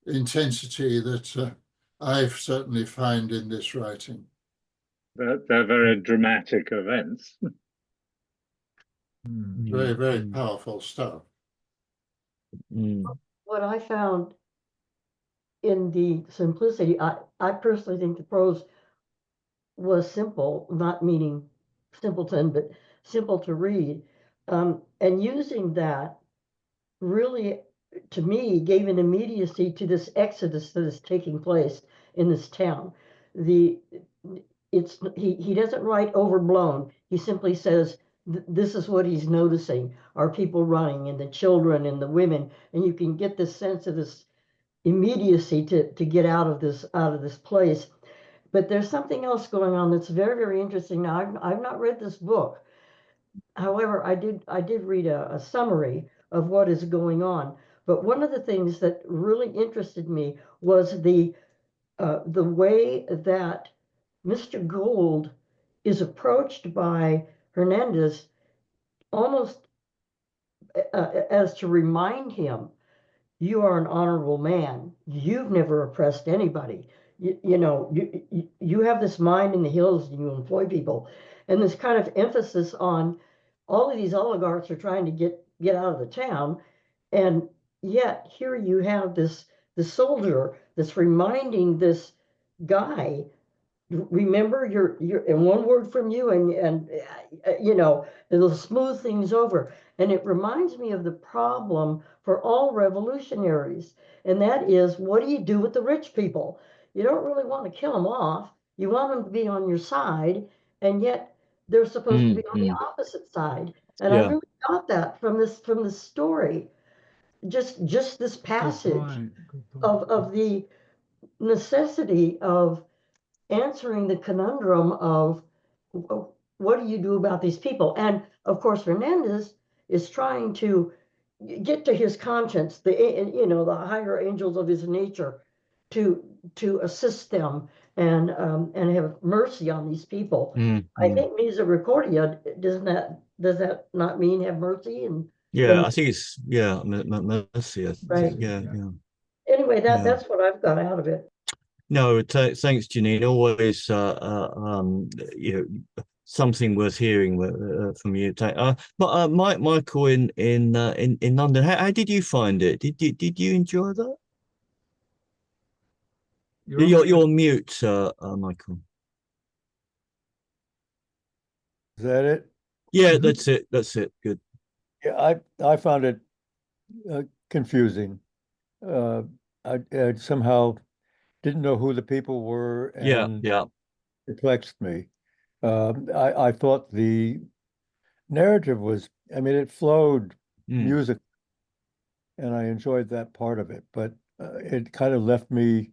intensity that I certainly find in this writing. They're very dramatic events. Very, very powerful stuff. What I found in the simplicity, I personally think the prose was simple, not meaning simpleton, but simple to read. And using that really, to me, gave an immediacy to this exodus that is taking place in this town. He doesn't write overblown. He simply says, this is what he's noticing, are people running, and the children and the women, and you can get this sense of this immediacy to get out of this place. But there's something else going on that's very, very interesting. Now, I've not read this book. However, I did read a summary of what is going on. But one of the things that really interested me was the way that Mr. Gould is approached by Hernandez almost as to remind him, you are an honorable man. You've never oppressed anybody. You have this mind in the hills and you employ people. And this kind of emphasis on all of these oligarchs are trying to get out of the town. And yet here you have the soldier that's reminding this guy, remember you're in one word from you, and it'll smooth things over. And it reminds me of the problem for all revolutionaries, and that is, what do you do with the rich people? You don't really want to kill them off. You want them to be on your side, and yet they're supposed to be on the opposite side. And I really got that from this story. Just this passage of the necessity of answering the conundrum of what do you do about these people? And of course, Hernandez is trying to get to his conscience, the higher angels of his nature, to assist them and have mercy on these people. I think misericordia, does that not mean have mercy? And I think it's mercy. Right. Yeah. Anyway, that's what I've got out of it. No, thanks, Janine. Always, something worth hearing from you. Michael in London, how did you find it? Did you enjoy that? You're on mute, Michael. Is that it? Yeah, that's it. Good. Yeah, I found it confusing. I somehow didn't know who the people were, and perplexed me. I thought the narrative was, it flowed music, and I enjoyed that part of it, but it kind of left me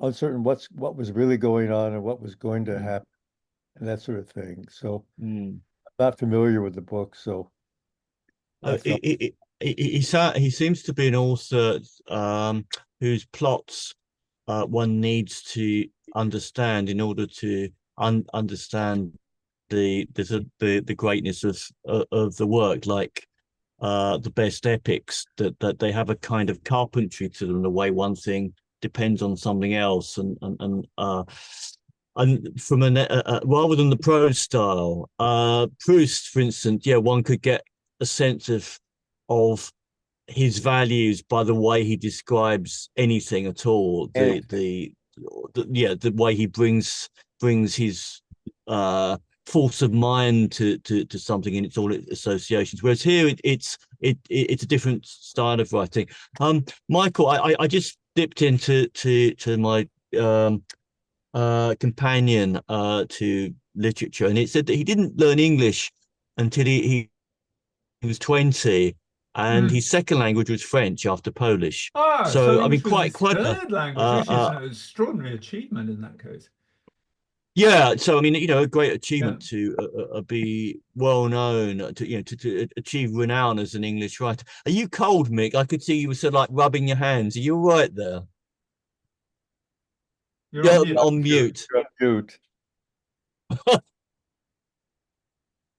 uncertain what was really going on and what was going to happen and that sort of thing. So I'm not familiar with the book, so he seems to be an author whose plots one needs to understand in order to understand the greatness of the work. Like the best epics, that they have a kind of carpentry to them, the way one thing depends on something else, and from rather than the prose style, Proust, for instance, yeah, one could get a sense of his values by the way he describes anything at all. The way he brings his force of mind to something in its all associations. Whereas here it's a different style of writing. Michael, I just dipped into my companion to literature, and it said that he didn't learn English until he was 20, and his second language was French after Polish. So I mean, English was his quite third language, which is an extraordinary achievement in that case. Yeah, so I mean, a great achievement to be well known, to achieve renown as an English writer. Are you cold, Mick? I could see you were sort of like rubbing your hands. Are you all right there? You're on mute. You're on mute.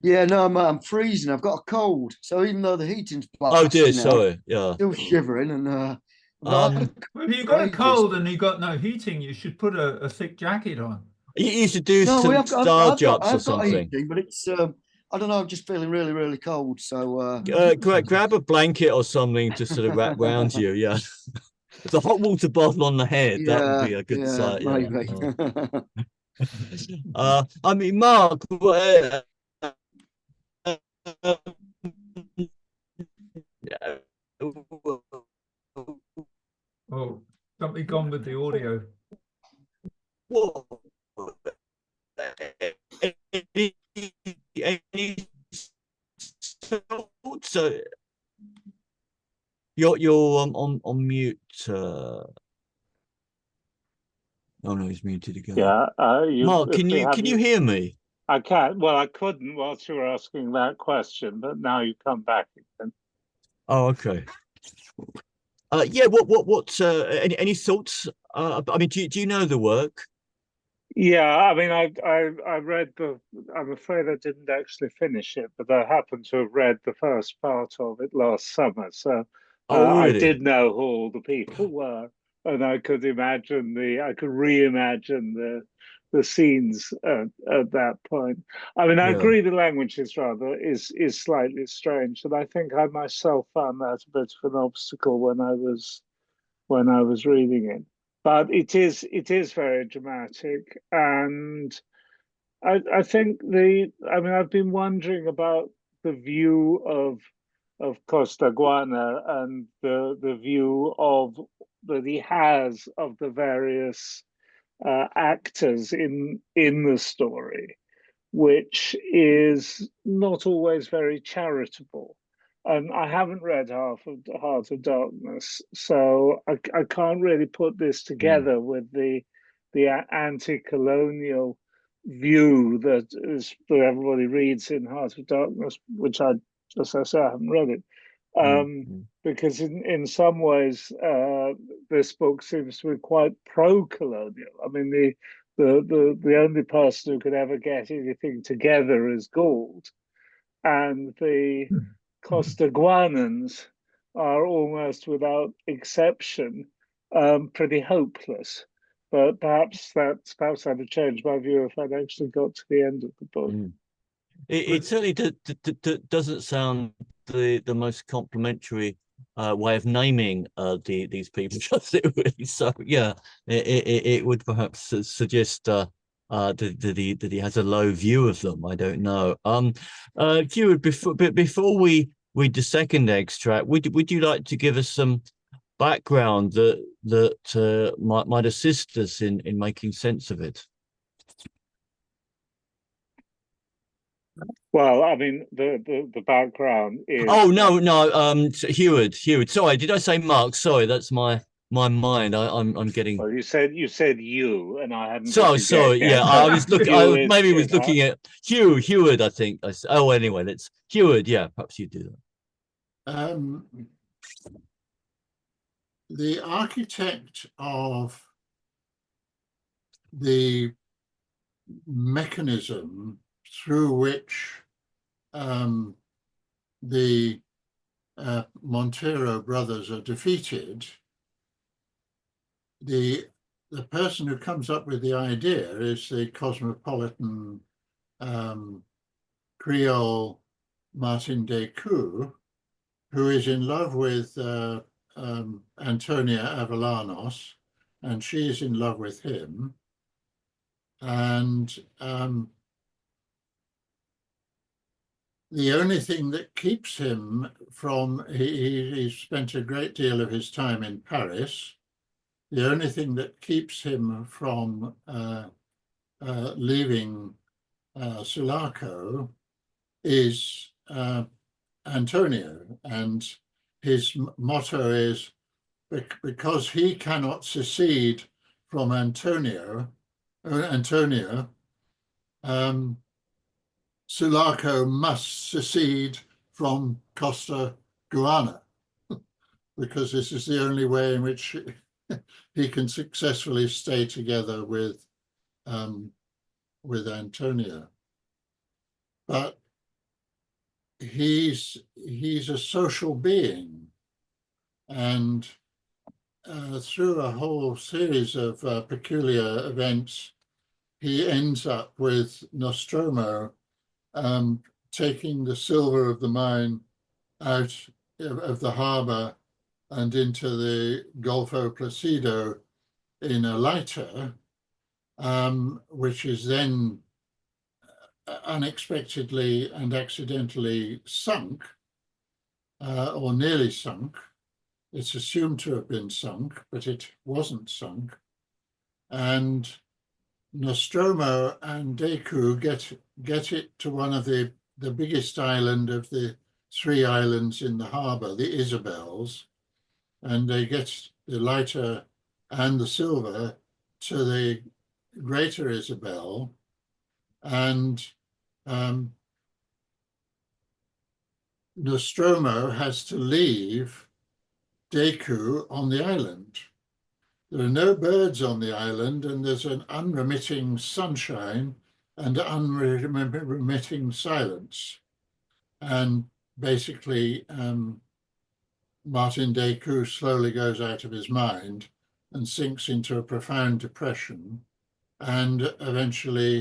Yeah, no, I'm freezing. I've got a cold. So even though the heating's Oh dear, blasting out, sorry. Yeah. still shivering, and well, if you've got a cold and you've got no heating, you should put a thick jacket on. You should do some star jumps or something. Heating, but it's I don't know. I'm just feeling really, really cold. So grab a blanket or something to sort of wrap around you. Yeah. The hot water bottle on the head, that would be a good sight. Maybe. I mean, Mark, oh, something gone with the audio. So you're on mute. Oh no, he's muted again. Yeah, Mark, can you hear me? I can't. Well, I couldn't whilst you were asking that question, but now you come back again. Oh, okay. Yeah. What? Any thoughts? I mean, do you know the work? Yeah, I mean, I read I'm afraid I didn't actually finish it, but I happened to have read the first part of it last summer. So really? I did know who all the people were, and I could reimagine the scenes at that point. I mean, I agree the language is slightly strange, and I think I myself found that a bit of an obstacle when I was reading it. But it is very dramatic, and I think I've been wondering about the view of Costaguana and the view that he has of the various actors in the story, which is not always very charitable. And I haven't read Heart of Darkness, so I can't really put this together with the anti-colonial view that everybody reads in Heart of Darkness, which as I say, I haven't read it. Because in some ways, this book seems to be quite pro-colonial. I mean, the only person who could ever get anything together is Gould, and the Costaguanans are almost without exception pretty hopeless. But perhaps I'd have changed my view if I'd actually got to the end of the book. It certainly doesn't sound the most complimentary way of naming these people, does it really? So yeah, it would perhaps suggest that he has a low view of them. I don't know. Heward, before we read the second extract, would you like to give us some background that might assist us in making sense of it? Well, I mean, the background is. Oh no, Heward. Sorry, did I say Mark? Sorry, that's my mind. I'm getting. Well, you said you, and I hadn't. Sorry. Yeah, I was looking. I maybe was looking at Heward. I think. Oh, anyway, let's Heward. Yeah, perhaps you do that. The architect of the mechanism through which the Montero brothers are defeated, the person who comes up with the idea is the cosmopolitan Creole Martin Descoux, who is in love with Antonia Avellanos, and she is in love with him. And the only thing that keeps him from, he spent a great deal of his time in Paris. The only thing that keeps him from leaving Sulaco is Antonio, and his motto is, because he cannot secede from Antonio, Sulaco must secede from Costa Guana, because this is the only way in which he can successfully stay together with Antonio. But he's a social being, and through a whole series of peculiar events, he ends up with Nostromo taking the silver of the mine out of the harbour and into the Golfo Placido in a lighter, which is then unexpectedly and accidentally sunk, or nearly sunk. It's assumed to have been sunk, but it wasn't sunk. And Nostromo and Descoux get it to one of the biggest island of the 3 islands in the harbour, the Isabels, and they get the lighter and the silver to the Greater Isabel, and Nostromo has to leave Descoux on the island. There are no birds on the island, and there's an unremitting sunshine and unremitting silence. And basically, Martin Descoux slowly goes out of his mind and sinks into a profound depression. And eventually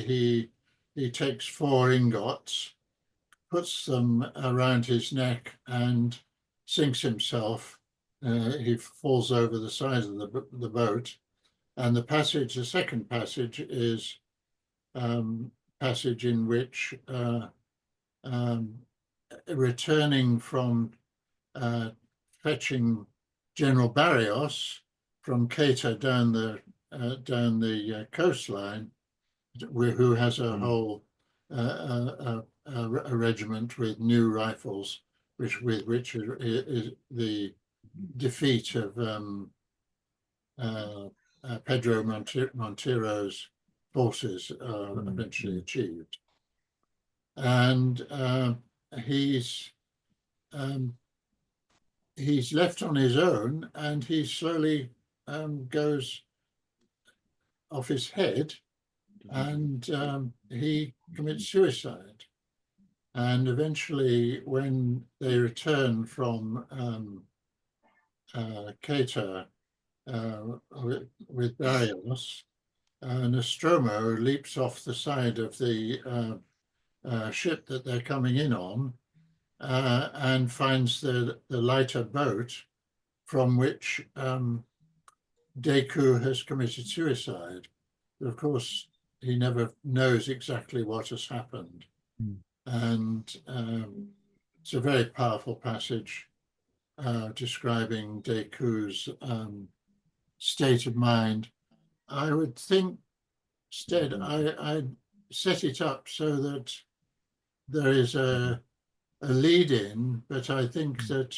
he takes 4 ingots, puts them around his neck, and sinks himself. He falls over the side of the boat. And the second passage is passage in which returning from fetching General Barrios from Quetta down the coastline, who has a whole a regiment with new rifles, which is the defeat of Pedro Montero's forces eventually achieved. And he's left on his own, and he slowly goes off his head, and he commits suicide. And eventually, when they return from Quetta with Barrios, Nostromo leaps off the side of the ship that they're coming in on, and finds the lighter boat from which Descoux has committed suicide. But of course, he never knows exactly what has happened. And it's a very powerful passage describing Descoux' state of mind. I would think, instead, I'd set it up so that there is a lead-in, but I think that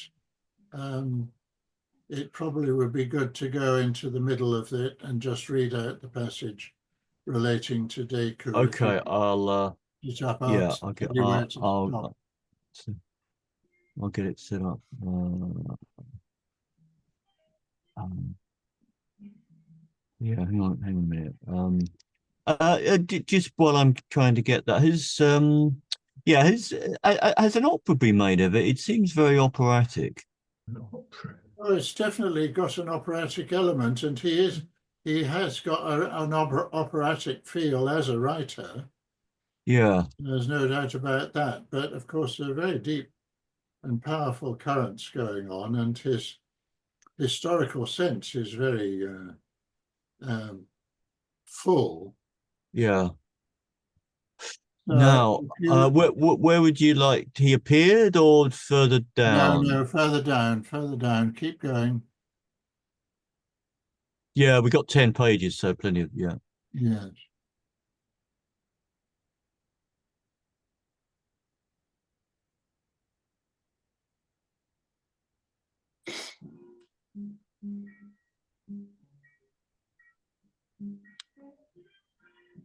it probably would be good to go into the middle of it and just read out the passage relating to Descoux. Okay, I'll I'll get it set up. Yeah, hang on a minute. Just while I'm trying to get that, Yeah, has an opera been made of it? It seems very operatic. An opera. Well, it's definitely got an operatic element, and he has got an operatic feel as a writer. Yeah. There's no doubt about that. But of course, there are very deep and powerful currents going on, and his historical sense is very full. Yeah. Now, where would you like he appeared, or further down? No, further down. Keep going. Yeah, we got 10 pages, so plenty of, yeah. Yes.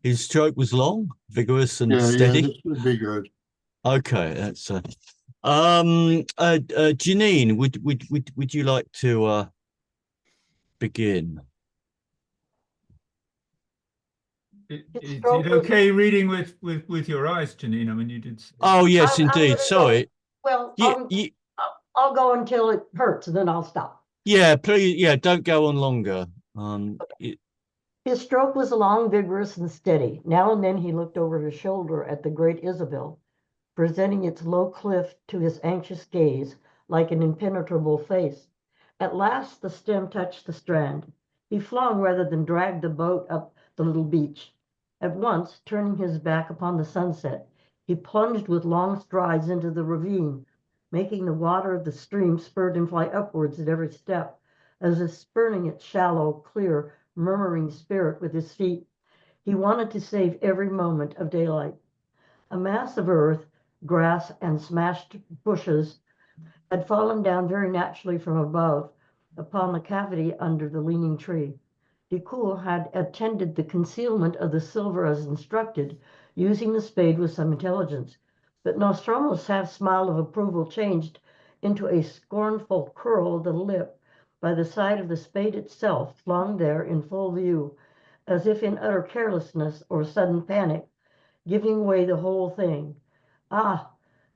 His stroke was long, vigorous, and steady. Yeah, this would be good. Okay, that's Janine, would you like to begin? Is it okay reading with your eyes, Janine? I mean, you did. Oh yes, indeed. Sorry. Well, I'll go until it hurts, and then I'll stop. Yeah, please. Yeah, don't go on longer. His stroke was long, vigorous, and steady. Now and then he looked over his shoulder at the great Isabel, presenting its low cliff to his anxious gaze like an impenetrable face. At last the stem touched the strand. He flung rather than dragged the boat up the little beach. At once, turning his back upon the sunset, he plunged with long strides into the ravine, making the water of the stream spurt and fly upwards at every step, as if spurning its shallow, clear, murmuring spirit with his feet. He wanted to save every moment of daylight. A mass of earth, grass, and smashed bushes had fallen down very naturally from above upon the cavity under the leaning tree. Decoud had attended the concealment of the silver as instructed, using the spade with some intelligence. But Nostromo's half smile of approval changed into a scornful curl of the lip by the side of the spade itself, flung there in full view, as if in utter carelessness or sudden panic, giving away the whole thing. Ah,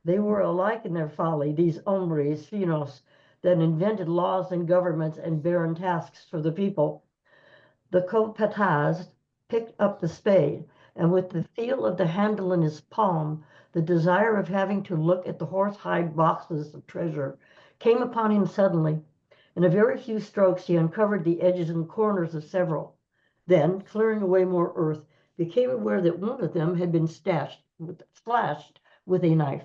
they were alike in their folly, these hombres finos that invented laws and governments and barren tasks for the people. The capataz picked up the spade, and with the feel of the handle in his palm, the desire of having to look at the horsehide boxes of treasure came upon him suddenly. In a very few strokes, he uncovered the edges and corners of several. Then, clearing away more earth, became aware that one of them had been slashed with a knife.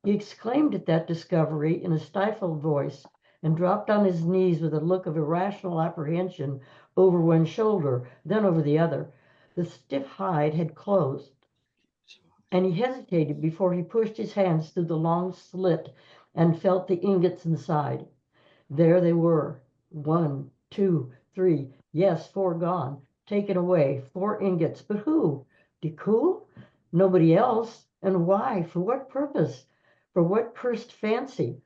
He exclaimed at that discovery in a stifled voice and dropped on his knees with a look of irrational apprehension over one shoulder, then over the other. The stiff hide had closed, and he hesitated before he pushed his hands through the long slit and felt the ingots inside. There they were, 1, 2, 3, yes, 4 gone, taken away, 4 ingots. But who? Decoud? Nobody else. And why? For what purpose? For what cursed fancy?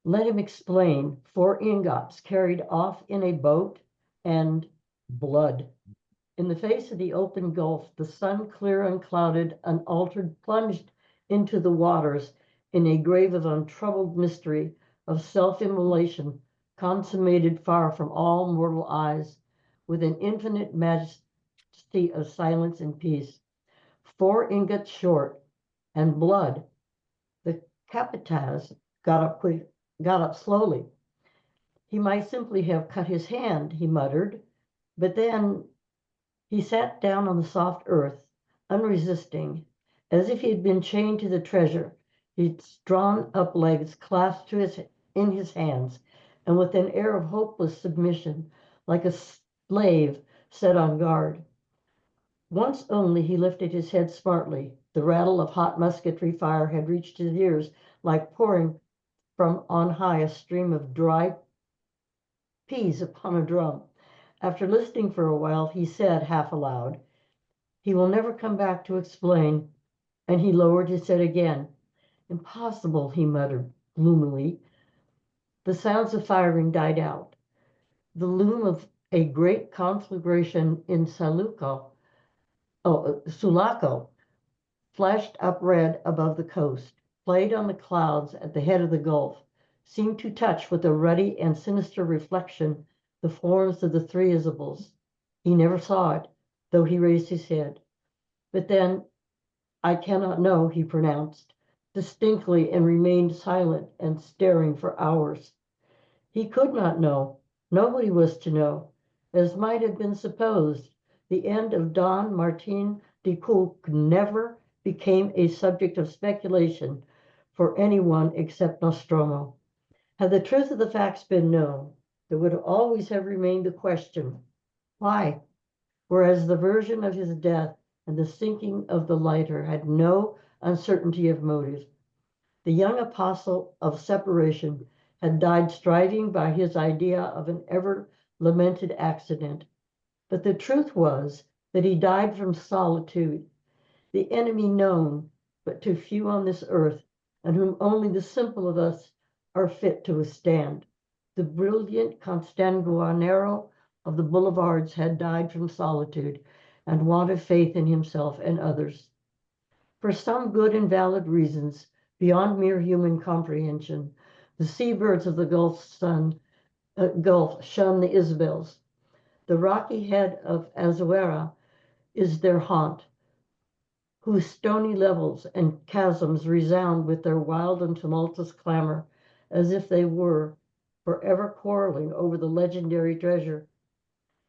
Let him explain. 4 ingots carried off in a boat, and blood. In the face of the open gulf, the sun, clear, unclouded, unaltered, plunged into the waters in a grave of untroubled mystery, of self-immolation, consummated far from all mortal eyes, with an infinite majesty of silence and peace. 4 ingots short, and blood. The capataz got up slowly. He might simply have cut his hand, he muttered, but then he sat down on the soft earth, unresisting, as if he had been chained to the treasure, his drawn up legs clasped in his hands, and with an air of hopeless submission, like a slave set on guard. Once only he lifted his head smartly. The rattle of hot musketry fire had reached his ears like pouring from on high a stream of dry peas upon a drum. After listening for a while, he said half aloud, "He will never come back to explain," and he lowered his head again. "Impossible," he muttered gloomily. The sounds of firing died out. The loom of a great conflagration in Sulaco flashed up red above the coast, played on the clouds at the head of the gulf, seemed to touch with a ruddy and sinister reflection the forms of the three Isabels. He never saw it, though he raised his head. But then, I cannot know, he pronounced distinctly, and remained silent and staring for hours. He could not know. Nobody was to know. As might have been supposed, the end of Don Martin de Cook never became a subject of speculation for anyone except Nostromo. Had the truth of the facts been known, there would always have remained the question, why? Whereas the version of his death and the sinking of the lighter had no uncertainty of motive. The young apostle of separation had died striving by his idea of an ever-lamented accident. But the truth was that he died from solitude, the enemy known but to few on this earth, and whom only the simple of us are fit to withstand. The brilliant Constanguinero of the boulevards had died from solitude and want of faith in himself and others. For some good and valid reasons, beyond mere human comprehension, the seabirds of the Gulf shun the Isabels. The rocky head of Azuera is their haunt, whose stony levels and chasms resound with their wild and tumultuous clamor, as if they were forever quarreling over the legendary treasure.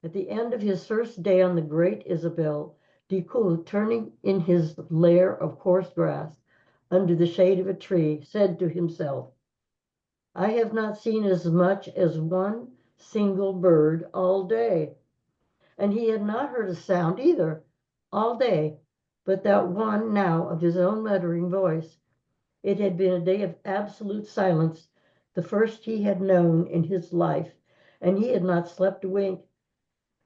At the end of his first day on the great Isabel, Decoud, turning in his lair of coarse grass under the shade of a tree, said to himself, I have not seen as much as one single bird all day. And he had not heard a sound either all day, but that one now of his own muttering voice. It had been a day of absolute silence, the first he had known in his life, and he had not slept a wink,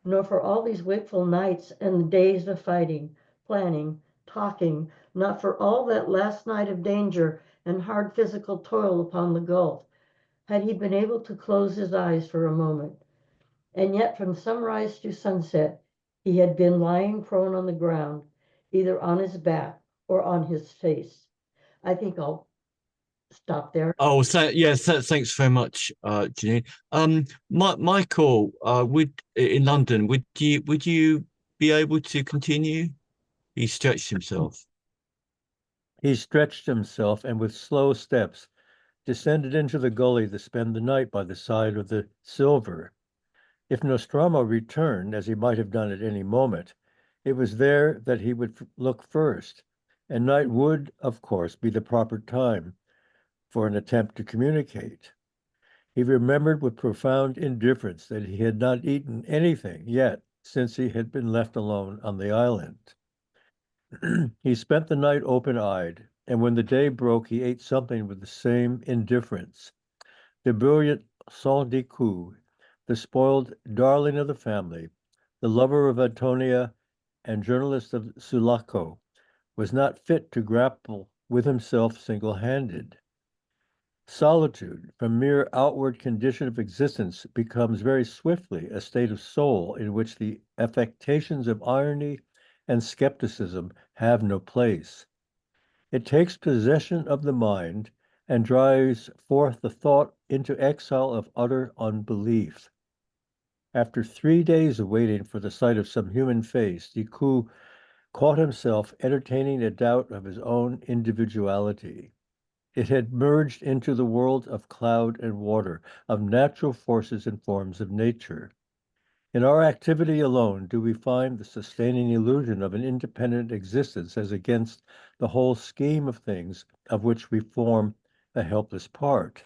nor for all these wakeful nights and the days of fighting, planning, talking, not for all that last night of danger and hard physical toil upon the Gulf, had he been able to close his eyes for a moment. And yet from sunrise to sunset, he had been lying prone on the ground, either on his back or on his face. I think I'll stop there. Oh, so yeah, thanks very much, Janine. Michael, in London, would you be able to continue? He stretched himself. He stretched himself and with slow steps descended into the gully to spend the night by the side of the silver. If Nostromo returned, as he might have done at any moment, it was there that he would look first, and night would, of course, be the proper time for an attempt to communicate. He remembered with profound indifference that he had not eaten anything yet since he had been left alone on the island. He spent the night open-eyed, and when the day broke, he ate something with the same indifference. The brilliant Saint Decoud, the spoiled darling of the family, the lover of Antonia and journalist of Sulaco, was not fit to grapple with himself single-handed. Solitude, from mere outward condition of existence, becomes very swiftly a state of soul in which the affectations of irony and skepticism have no place. It takes possession of the mind and drives forth the thought into exile of utter unbelief. After 3 days of waiting for the sight of some human face, Decoud caught himself entertaining a doubt of his own individuality. It had merged into the world of cloud and water, of natural forces and forms of nature. In our activity alone do we find the sustaining illusion of an independent existence as against the whole scheme of things of which we form a helpless part.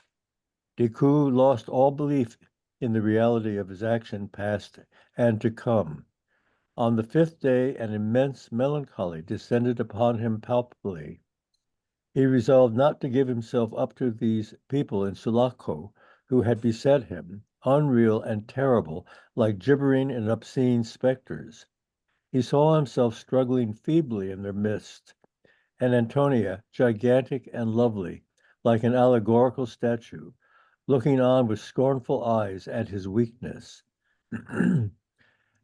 Decoud lost all belief in the reality of his action past and to come. On the 5th day, an immense melancholy descended upon him palpably. He resolved not to give himself up to these people in Sulaco who had beset him, unreal and terrible, like gibbering and obscene specters. He saw himself struggling feebly in their midst, and Antonia, gigantic and lovely, like an allegorical statue, looking on with scornful eyes at his weakness.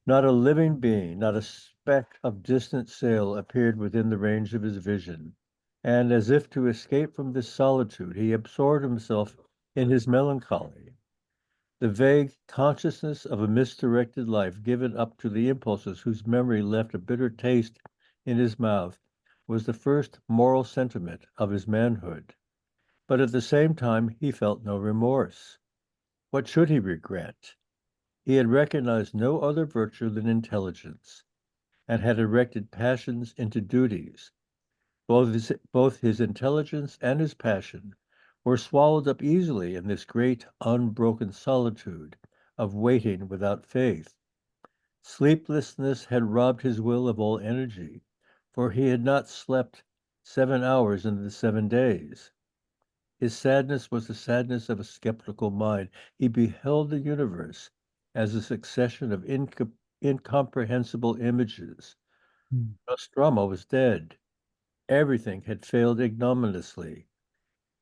Not a living being, not a speck of distant sail appeared within the range of his vision, and as if to escape from this solitude, he absorbed himself in his melancholy. The vague consciousness of a misdirected life given up to the impulses whose memory left a bitter taste in his mouth was the first moral sentiment of his manhood. But at the same time, he felt no remorse. What should he regret? He had recognized no other virtue than intelligence, and had erected passions into duties. Both his intelligence and his passion were swallowed up easily in this great unbroken solitude of waiting without faith. Sleeplessness had robbed his will of all energy, for he had not slept 7 hours in the 7 days. His sadness was the sadness of a skeptical mind. He beheld the universe as a succession of incomprehensible images. Nostromo was dead. Everything had failed ignominiously.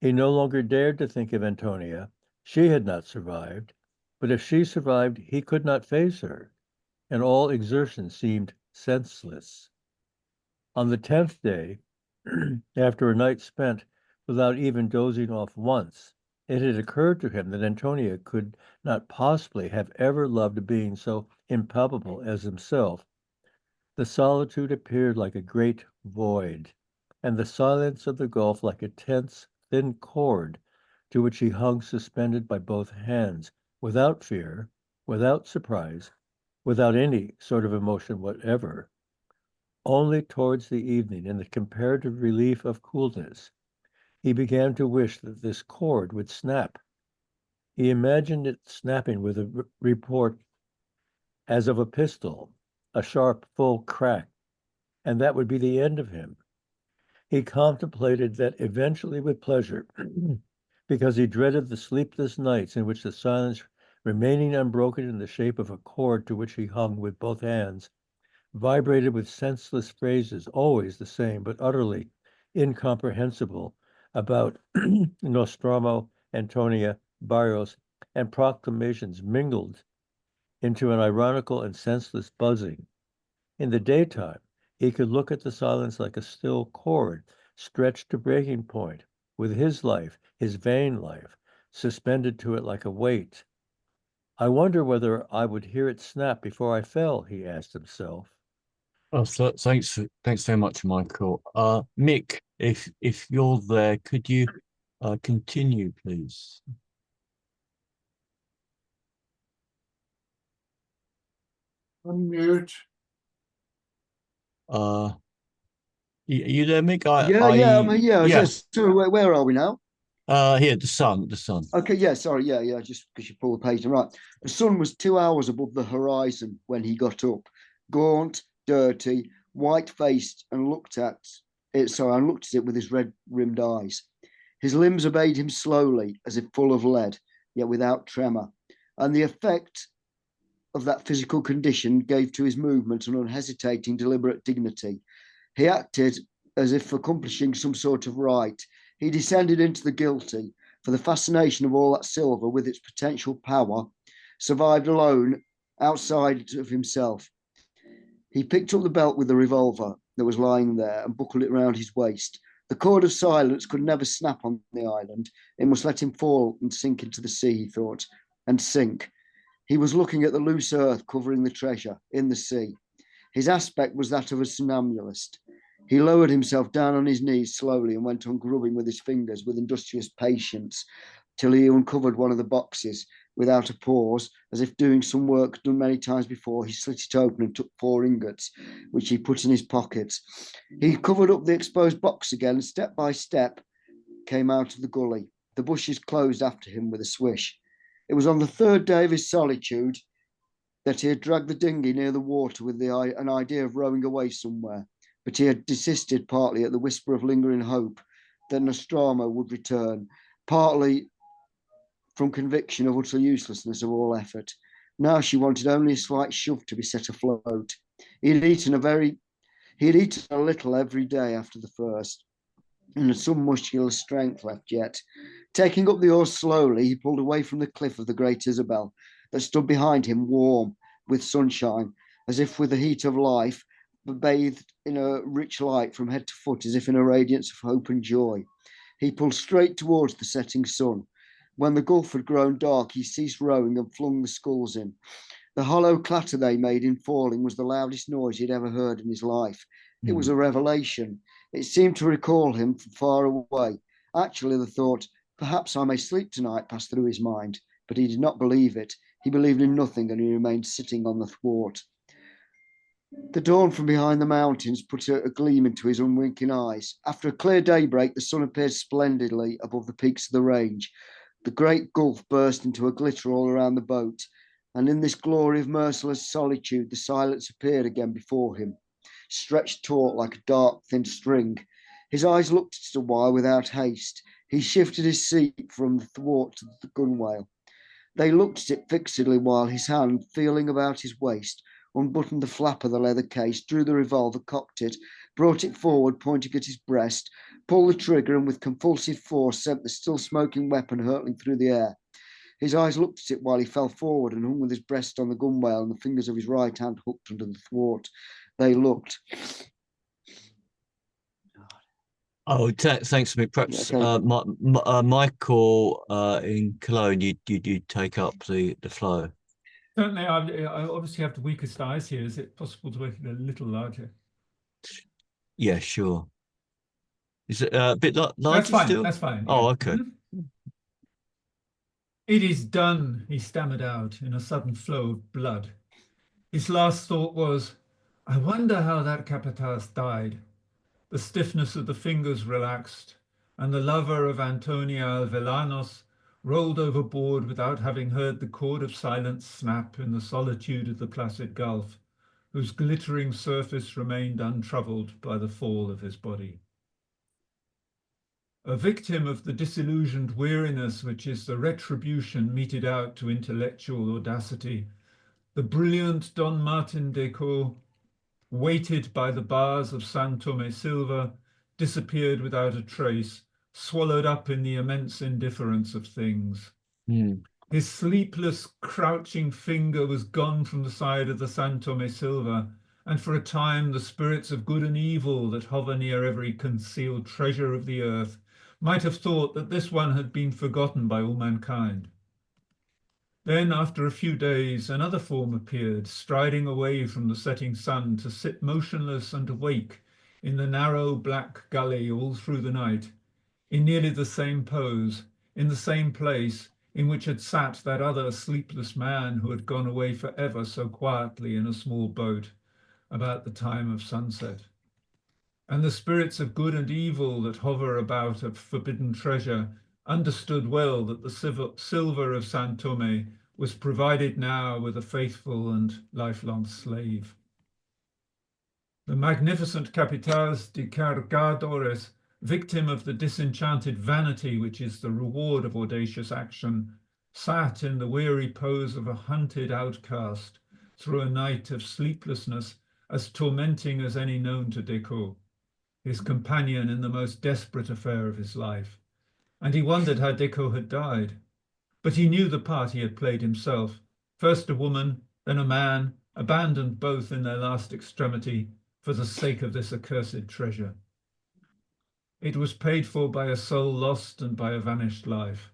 He no longer dared to think of Antonia. She had not survived, but if she survived, he could not face her, and all exertion seemed senseless. On the 10th day, after a night spent without even dozing off once, it had occurred to him that Antonia could not possibly have ever loved a being so impalpable as himself. The solitude appeared like a great void, and the silence of the gulf like a tense, thin cord to which he hung suspended by both hands, without fear, without surprise, without any sort of emotion whatever. Only towards the evening, in the comparative relief of coolness, he began to wish that this cord would snap. He imagined it snapping with a report as of a pistol, a sharp, full crack, and that would be the end of him. He contemplated that eventually with pleasure, because he dreaded the sleepless nights in which the silence, remaining unbroken in the shape of a cord to which he hung with both hands, vibrated with senseless phrases, always the same, but utterly incomprehensible, about Nostromo, Antonia, Barrios, and proclamations mingled into an ironical and senseless buzzing. In the daytime, he could look at the silence like a still cord stretched to breaking point, with his life, his vain life, suspended to it like a weight. I wonder whether I would hear it snap before I fell, he asked himself. Oh, so thanks very much, Michael. Mick, if you're there, could you continue, please? Unmute. You there, Mick? Yes. So where are we now? Here, the sun. Okay, yeah, sorry, yeah, just because you pulled the page. Right. The sun was 2 hours above the horizon when he got up, gaunt, dirty, white-faced, and looked at it with his red-rimmed eyes. His limbs obeyed him slowly, as if full of lead, yet without tremor. And the effect of that physical condition gave to his movement an unhesitating, deliberate dignity. He acted as if accomplishing some sort of rite. He descended into the guilty, for the fascination of all that silver with its potential power survived alone outside of himself. He picked up the belt with the revolver that was lying there and buckled it round his waist. The cord of silence could never snap on the island. It must let him fall and sink into the sea, he thought, and sink. He was looking at the loose earth covering the treasure in the sea. His aspect was that of a somnambulist. He lowered himself down on his knees slowly and went on grubbing with his fingers with industrious patience till he uncovered one of the boxes. Without a pause, as if doing some work done many times before, he slit it open and took 4 ingots, which he put in his pockets. He covered up the exposed box again and step by step came out of the gully. The bushes closed after him with a swish. It was on the 3rd day of his solitude that he had dragged the dinghy near the water with an idea of rowing away somewhere, but he had desisted partly at the whisper of lingering hope that Nostromo would return, partly from conviction of utter uselessness of all effort. Now she wanted only a slight shove to be set afloat. He had eaten a little every day after the first, and had some muscular strength left yet. Taking up the oars slowly, he pulled away from the cliff of the Great Isabel that stood behind him, warm with sunshine, as if with the heat of life, but bathed in a rich light from head to foot, as if in a radiance of hope and joy. He pulled straight towards the setting sun. When the gulf had grown dark, he ceased rowing and flung the sculls in. The hollow clatter they made in falling was the loudest noise he'd ever heard in his life. It was a revelation. It seemed to recall him from far away. Actually, the thought, perhaps I may sleep tonight, passed through his mind, but he did not believe it. He believed in nothing, and he remained sitting on the thwart. The dawn from behind the mountains put a gleam into his unwinking eyes. After a clear daybreak, the sun appeared splendidly above the peaks of the range. The great gulf burst into a glitter all around the boat, and in this glory of merciless solitude, the silence appeared again before him, stretched taut like a dark, thin string. His eyes looked at it a while without haste. He shifted his seat from the thwart to the gunwale. They looked at it fixedly while his hand, feeling about his waist, unbuttoned the flap of the leather case, drew the revolver, cocked it, brought it forward, pointing at his breast, pulled the trigger, and with convulsive force sent the still smoking weapon hurtling through the air. His eyes looked at it while he fell forward and hung with his breast on the gunwale and the fingers of his right hand hooked under the thwart. They looked. Oh, thanks, Mick. Perhaps Michael in Cologne, you take up the flow. Certainly, I obviously have the weakest eyes here. Is it possible to make it a little larger? Yeah, sure. Is it a bit larger? That's fine. Still? That's fine. Oh, Yeah. okay. It is done, he stammered out in a sudden flow of blood. His last thought was, I wonder how that Capataz died. The stiffness of the fingers relaxed, and the lover of Antonia Avellanos rolled overboard without having heard the chord of silence snap in the solitude of the placid gulf, whose glittering surface remained untroubled by the fall of his body. A victim of the disillusioned weariness which is the retribution meted out to intellectual audacity, the brilliant Don Martin Decaux, weighted by the bars of San Tome Silva, disappeared without a trace, swallowed up in the immense indifference of things. His sleepless, crouching finger was gone from the side of the San Tome Silva, and for a time the spirits of good and evil that hover near every concealed treasure of the earth might have thought that this one had been forgotten by all mankind. Then, after a few days, another form appeared, striding away from the setting sun to sit motionless and awake in the narrow black gully all through the night, in nearly the same pose, in the same place in which had sat that other sleepless man who had gone away forever so quietly in a small boat about the time of sunset. And the spirits of good and evil that hover about a forbidden treasure understood well that the silver of San Tome was provided now with a faithful and lifelong slave. The magnificent Capataz de Cargadores, victim of the disenchanted vanity which is the reward of audacious action, sat in the weary pose of a hunted outcast through a night of sleeplessness as tormenting as any known to Decaux, his companion in the most desperate affair of his life, and he wondered how Decaux had died. But he knew the part he had played himself, first a woman, then a man, abandoned both in their last extremity for the sake of this accursed treasure. It was paid for by a soul lost and by a vanished life.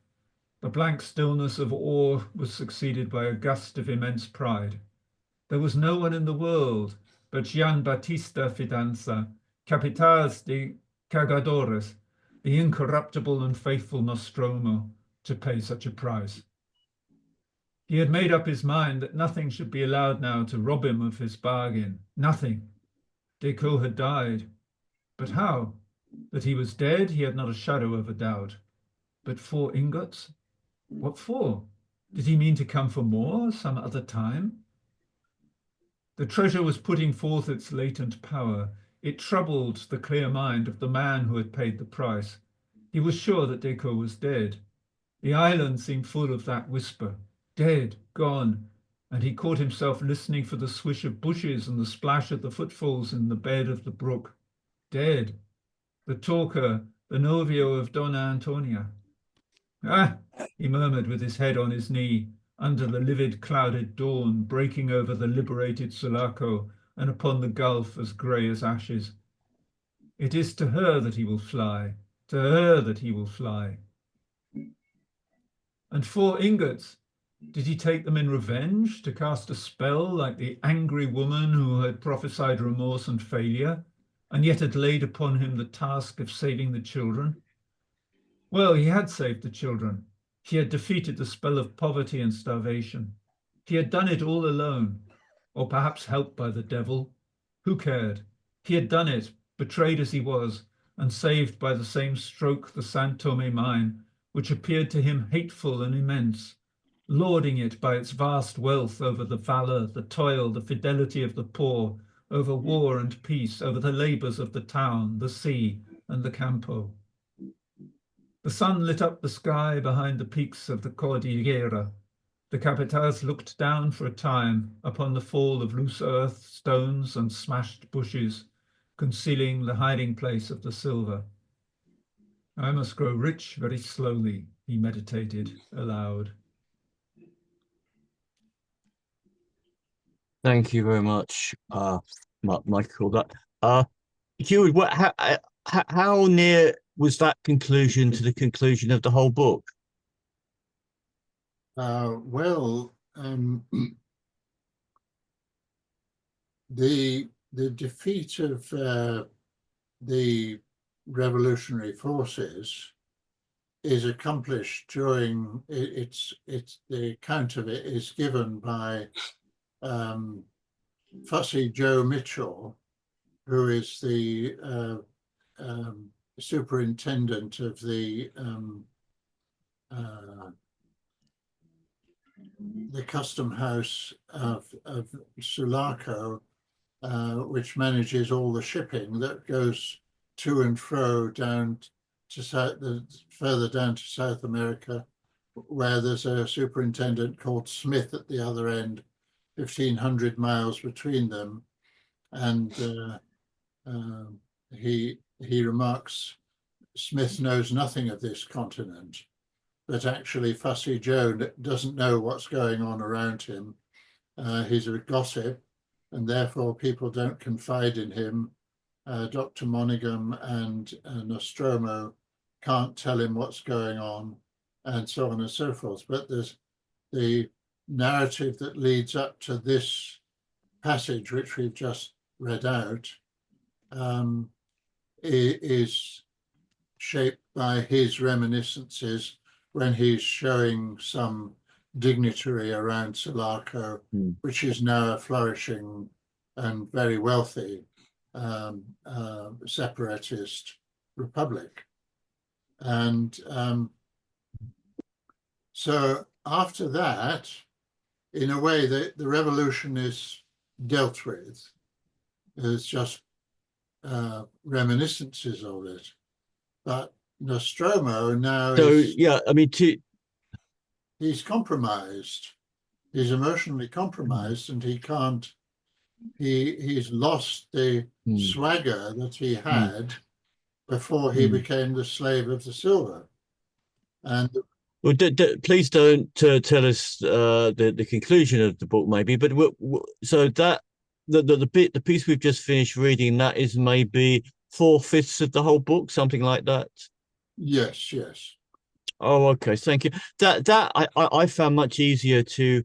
The blank stillness of awe was succeeded by a gust of immense pride. There was no one in the world but Gian Battista Fidanza, Capataz de Cargadores, the incorruptible and faithful Nostromo, to pay such a price. He had made up his mind that nothing should be allowed now to rob him of his bargain. Nothing. Decaux had died. But how? That he was dead, he had not a shadow of a doubt. But 4 ingots? What for? Did he mean to come for more some other time? The treasure was putting forth its latent power. It troubled the clear mind of the man who had paid the price. He was sure that Decaux was dead. The island seemed full of that whisper, dead, gone, and he caught himself listening for the swish of bushes and the splash of the footfalls in the bed of the brook. Dead. The talker, the novio of Donna Antonia. Ah, he murmured with his head on his knee. under the livid clouded dawn breaking over the liberated Sulaco and upon the gulf as grey as ashes. It is to her that he will fly, to her that he will fly. And 4 ingots, did he take them in revenge to cast a spell like the angry woman who had prophesied remorse and failure, and yet had laid upon him the task of saving the children? Well, he had saved the children. He had defeated the spell of poverty and starvation. He had done it all alone, or perhaps helped by the devil. Who cared? He had done it, betrayed as he was, and saved by the same stroke the San Tome mine, which appeared to him hateful and immense, lording it by its vast wealth over the valor, the toil, the fidelity of the poor, over war and peace, over the labors of the town, the sea, and the campo. The sun lit up the sky behind the peaks of the Cordillera. The Capataz looked down for a time upon the fall of loose earth, stones, and smashed bushes, concealing the hiding place of the silver. I must grow rich very slowly, he meditated aloud. Thank you very much, Michael. Heward, how near was that conclusion to the conclusion of the whole book? Well, the defeat of the revolutionary forces is accomplished during the account of it is given by Fussy Joe Mitchell, who is the superintendent of the custom house of Sulaco, which manages all the shipping that goes to and fro down to further down to South America, where there's a superintendent called Smith at the other end, 1,500 miles between them. And he remarks, Smith knows nothing of this continent, but actually Fussy Joe doesn't know what's going on around him. He's a gossip, and therefore people don't confide in him. Dr. Monaghan and Nostromo can't tell him what's going on, and so on and so forth. But there's the narrative that leads up to this passage, which we've just read out, is shaped by his reminiscences when he's showing some dignitary around Sulaco, which is now a flourishing and very wealthy separatist republic. And so after that, in a way, the revolution is dealt with. There's just reminiscences of it. But Nostromo now he's compromised. He's emotionally compromised, and he can't. He's lost the swagger that he had before he became the slave of the silver. And well, please don't tell us the conclusion of the book, maybe. But so that the piece we've just finished reading, that is maybe 4/5 of the whole book, something like that. Yes, yes. Oh, okay. Thank you. That I found much easier to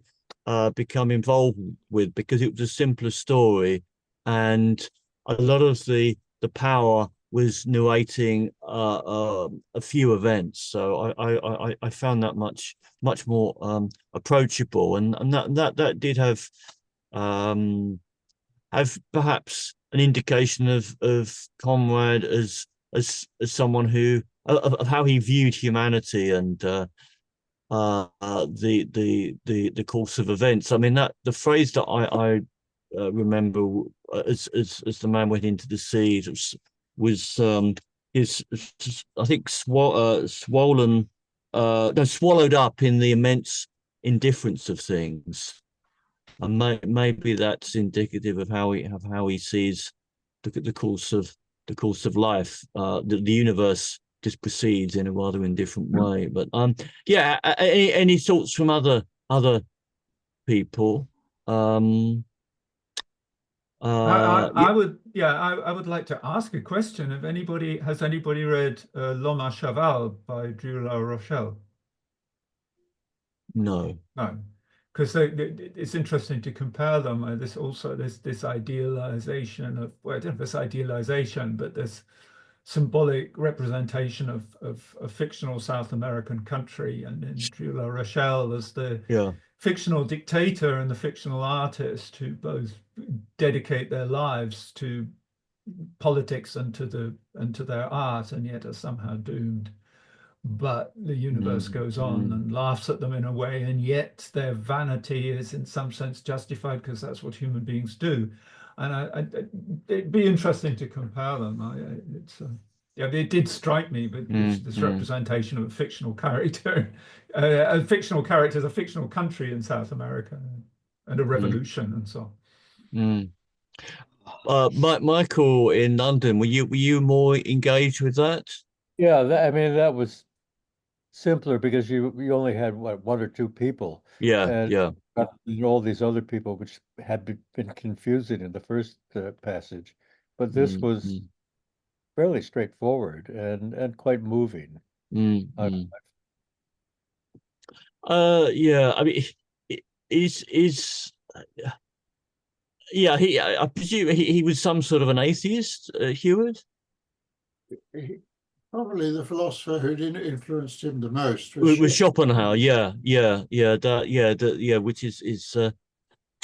become involved with, because it was a simpler story, and a lot of the power was narrating a few events. So I found that much more approachable, and that did have perhaps an indication of Conrad as someone who of how he viewed humanity and the course of events. I mean, that the phrase that I remember as the man went into the sea was is I think swallowed up in the immense indifference of things, and maybe that's indicative of how he sees the course of life. The universe just proceeds in a rather indifferent way. But yeah, any thoughts from other other people. I would like to ask a question. If anybody has anybody read L'Homme à Cheval by Drew La Rochelle? No. No, because it's interesting to compare them. This idealization of, well, I don't know if it's idealization, but this symbolic representation of a fictional South American country, and in Drew La Rochelle there's the fictional dictator and the fictional artist who both dedicate their lives to politics and to their art, and yet are somehow doomed. But the universe goes on and laughs at them in a way, and yet their vanity is in some sense justified because that's what human beings do. And it'd be interesting to compare them. It did strike me, but this representation of a fictional character, a fictional character is a fictional country in South America, and a revolution and so on. Michael in London, were you more engaged with that? Yeah, I mean, that was simpler because you only had what, one or two people. And all these other people, which had been confusing in the first passage, but this was fairly straightforward and quite moving. Yeah, I mean, I presume he was some sort of an atheist, Heward? Probably the philosopher who influenced him the most was Schopenhauer. Which is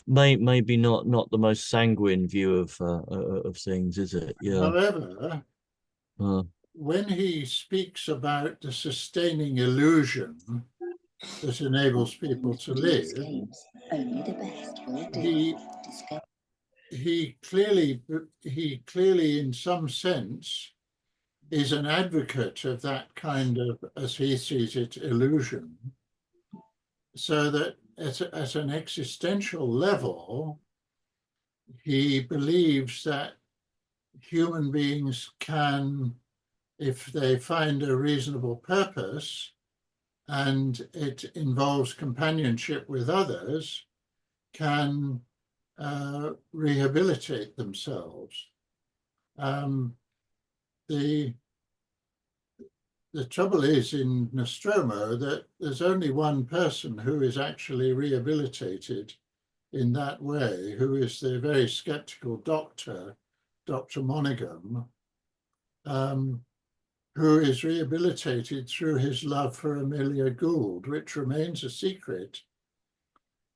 maybe not the most sanguine view of things, is it? Yeah. However, when he speaks about the sustaining illusion that enables people to live, he clearly, in some sense, is an advocate of that kind of, as he sees it, illusion, so that at an existential level, he believes that human beings can, if they find a reasonable purpose and it involves companionship with others, can rehabilitate themselves. The trouble is in Nostromo that there's only one person who is actually rehabilitated in that way, who is the very skeptical doctor, Dr. Monaghan, who is rehabilitated through his love for Amelia Gould, which remains a secret.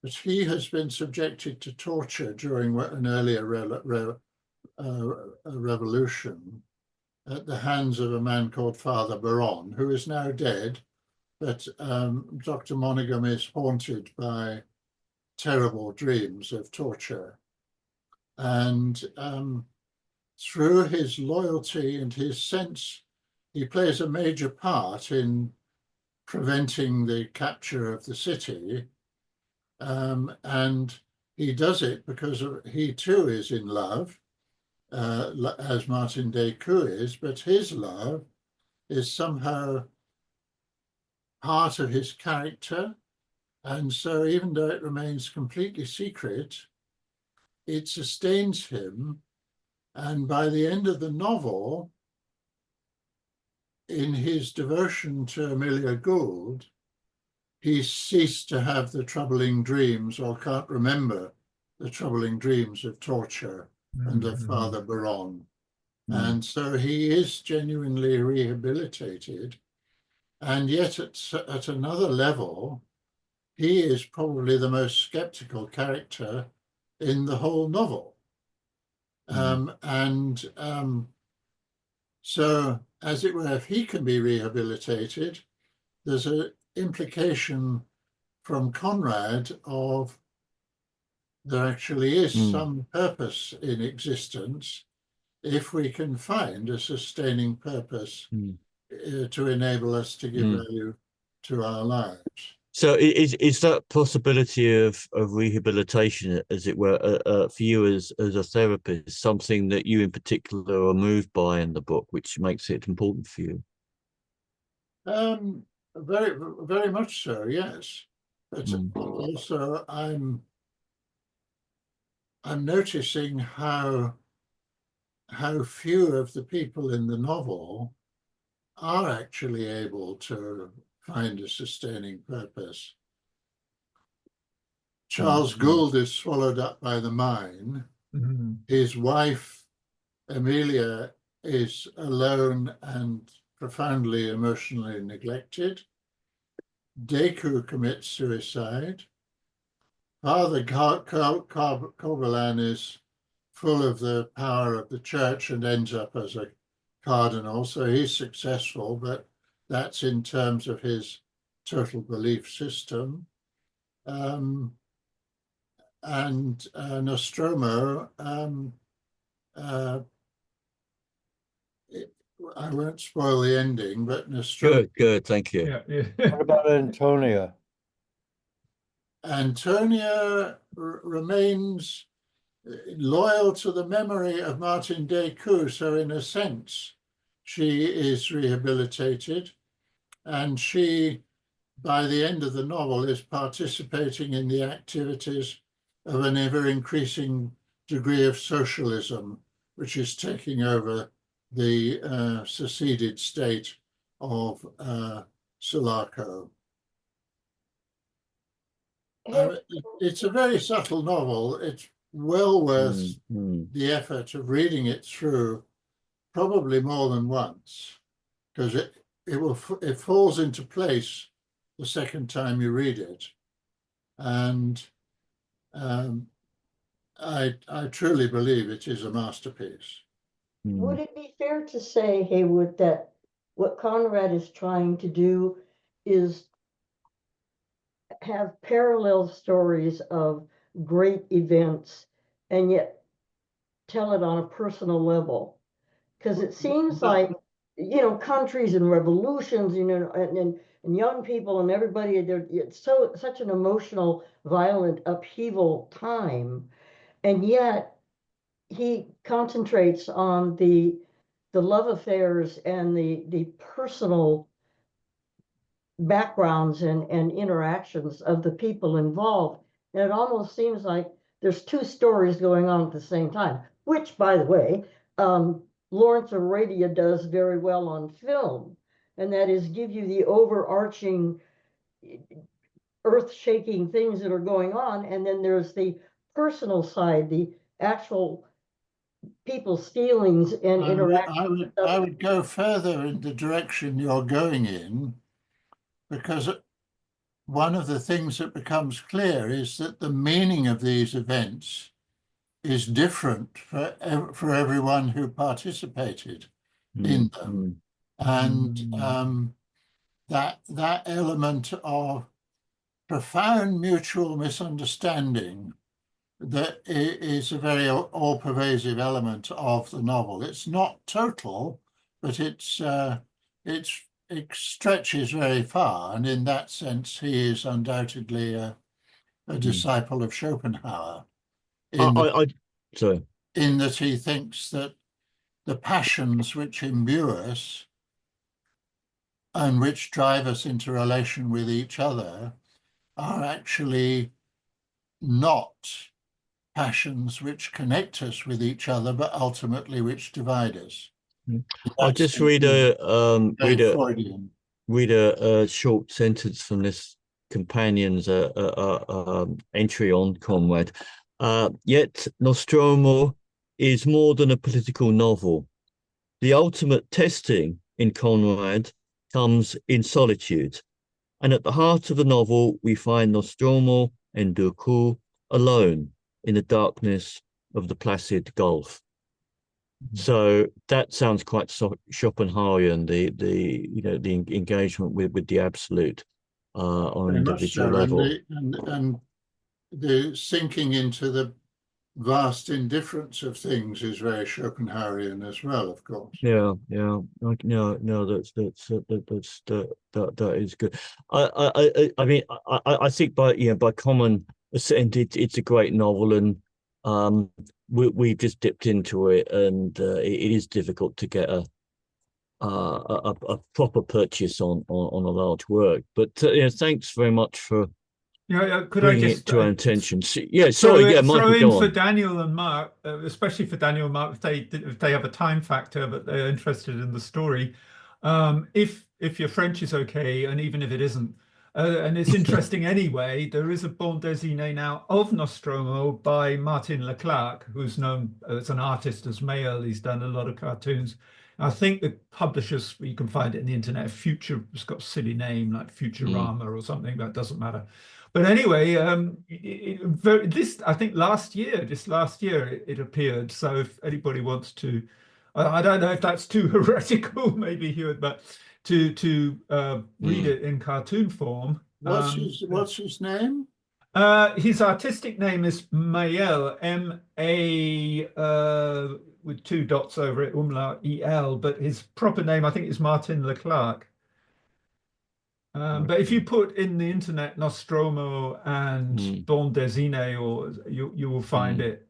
But he has been subjected to torture during an earlier revolution at the hands of a man called Father Baron, who is now dead, but Dr. Monaghan is haunted by terrible dreams of torture. And through his loyalty and his sense, he plays a major part in preventing the capture of the city. And he does it because he too is in love, as Martin Descoux is, but his love is somehow part of his character. And so even though it remains completely secret, it sustains him. And by the end of the novel, in his devotion to Amelia Gould, he ceased to have the troubling dreams, or can't remember the troubling dreams of torture and of Father Baron. And so he is genuinely rehabilitated. And yet at another level, he is probably the most skeptical character in the whole novel. So, as it were, if he can be rehabilitated, there's an implication from Conrad of there actually is some purpose in existence if we can find a sustaining purpose to enable us to give value to our lives. So is that possibility of rehabilitation, as it were, for you as a therapist, something that you in particular are moved by in the book, which makes it important for you? Very, very much so, yes. But also I'm noticing how few of the people in the novel are actually able to find a sustaining purpose. Charles Gould is swallowed up by the mine. His wife, Amelia, is alone and profoundly emotionally neglected. Deku commits suicide. Father Corbelan is full of the power of the church and ends up as a cardinal, so he's successful, but that's in terms of his total belief system. And Nostromo, I won't spoil the ending, but Nostromo. Good, thank you. What about Antonia? Antonia remains loyal to the memory of Martin Deku, so in a sense, she is rehabilitated, and she, by the end of the novel, is participating in the activities of an ever-increasing degree of socialism, which is taking over the seceded state of Sulaco. It's a very subtle novel. It's well worth the effort of reading it through, probably more than once, because it falls into place the second time you read it. And I truly believe it is a masterpiece. Would it be fair to say, Heywood, that what Conrad is trying to do is have parallel stories of great events and yet tell it on a personal level? Because it seems like, countries and revolutions, and young people and everybody, it's such an emotional, violent upheaval time, and yet he concentrates on the love affairs and the personal backgrounds and interactions of the people involved. And it almost seems like there's two stories going on at the same time, which, by the way, Lawrence Aradia does very well on film, and that is give you the overarching earth-shaking things that are going on, and then there's the personal side, the actual people's feelings and interactions. I would go further in the direction you're going in, because one of the things that becomes clear is that the meaning of these events is different for everyone who participated in them. And that element of profound mutual misunderstanding that is a very all-pervasive element of the novel. It's not total, but it stretches very far, and in that sense, he is undoubtedly a disciple of Schopenhauer. In that he thinks that the passions which imbue us and which drive us into relation with each other are actually not passions which connect us with each other, but ultimately which divide us. I'll just read a short sentence from this companion's entry on Conrad. Yet Nostromo is more than a political novel. The ultimate testing in Conrad comes in solitude, and at the heart of the novel we find Nostromo and Deku alone in the darkness of the placid Gulf. So that sounds quite Schopenhauerian, the engagement with the absolute on an individual level, and the sinking into the vast indifference of things is very Schopenhauerian as well, of course. Yeah. No, that is good. I mean, I think by common assent, it's a great novel, and we've just dipped into it, and it is difficult to get a proper purchase on a large work. But thanks very much for Yeah, could bringing I it just to our attention. So, yeah, sorry, yeah, throw Michael, in go for on. Daniel and Mark, especially for Daniel and Mark, if they have a time factor, but they're interested in the story. If your French is okay, and even if it isn't, and it's interesting anyway, there is a bande dessinée now of Nostromo by Martin Leclerc, who's known as an artist as Mail. He's done a lot of cartoons. I think the publishers, you can find it in the internet, Future, it's got a silly name like Futurama or something, that doesn't matter. But anyway, I think just last year it appeared. So if anybody wants to, I don't know if that's too heretical, maybe Heward, but to read it in cartoon form. What's his name? His artistic name is Mael, M-A with 2 dots over it, umlaut E-L, but his proper name I think is Martin Leclerc. But if you put in the internet Nostromo and bande dessinée, or you will find it.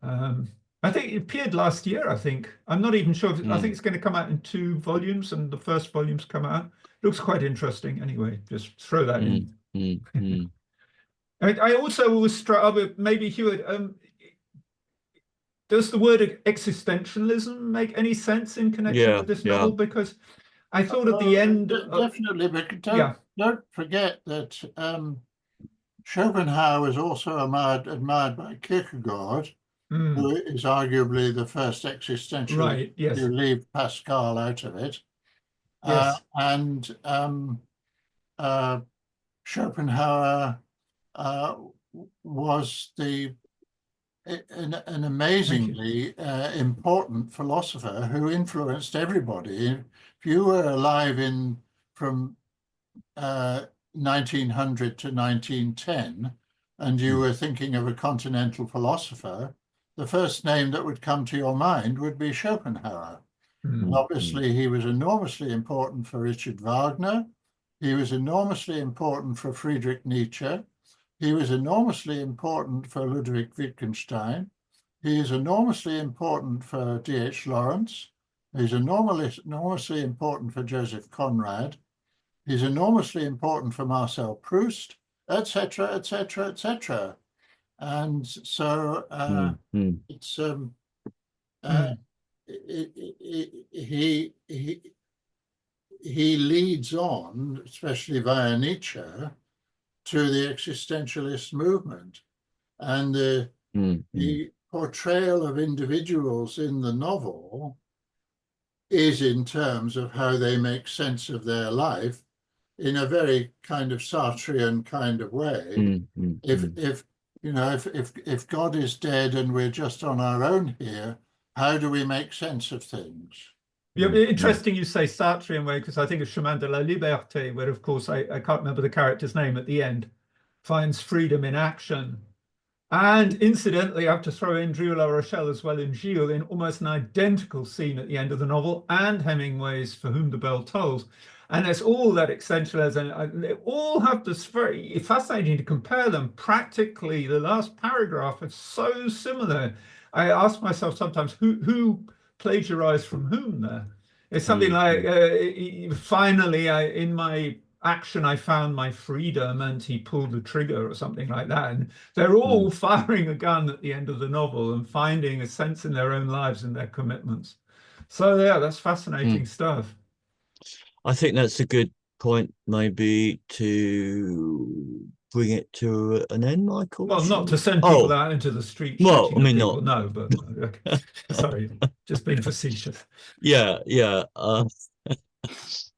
I think it appeared last year. I think I'm not even sure. I think it's going to come out in 2 volumes, and the first volume's come out. Looks quite interesting. Anyway, just throw that in. I also was struck with maybe Heward. Does the word existentialism make any sense in connection with this novel? Because I thought at the end, definitely, but don't forget that Schopenhauer was also admired by Kierkegaard, who is arguably the first existentialist to leave Pascal out of it. And Schopenhauer was an amazingly important philosopher who influenced everybody. If you were alive from 1900 to 1910 and you were thinking of a continental philosopher, the first name that would come to your mind would be Schopenhauer. Obviously, he was enormously important for Richard Wagner. He was enormously important for Friedrich Nietzsche. He was enormously important for Ludwig Wittgenstein. He is enormously important for D.H. Lawrence. He's enormously important for Joseph Conrad. He's enormously important for Marcel Proust, etc., etc., etc. And so it's he leads on, especially via Nietzsche, to the existentialist movement. And the portrayal of individuals in the novel is in terms of how they make sense of their life in a very kind of Sartrean kind of way. If God is dead and we're just on our own here, how do we make sense of things? Yeah, interesting you say Sartrean way, because I think of Chemin de la Liberté, where of course I can't remember the character's name at the end, finds freedom in action. And incidentally, I have to throw in Drew La Rochelle as well in Gilles, in almost an identical scene at the end of the novel, and Hemingway's For Whom the Bell Tolls. And it's all that existentialism. They all have this very fascinating to compare them. Practically, the last paragraph is so similar. I ask myself sometimes, who plagiarized from whom there? It's something like, finally, in my action, I found my freedom, and he pulled the trigger or something like that. And they're all firing a gun at the end of the novel and finding a sense in their own lives and their commitments. So yeah, that's fascinating stuff. I think that's a good point, maybe, to bring it to an end, Michael. Well, not to send people out into the street. Well, I mean, not. No, but okay. Sorry, just being facetious. Yeah.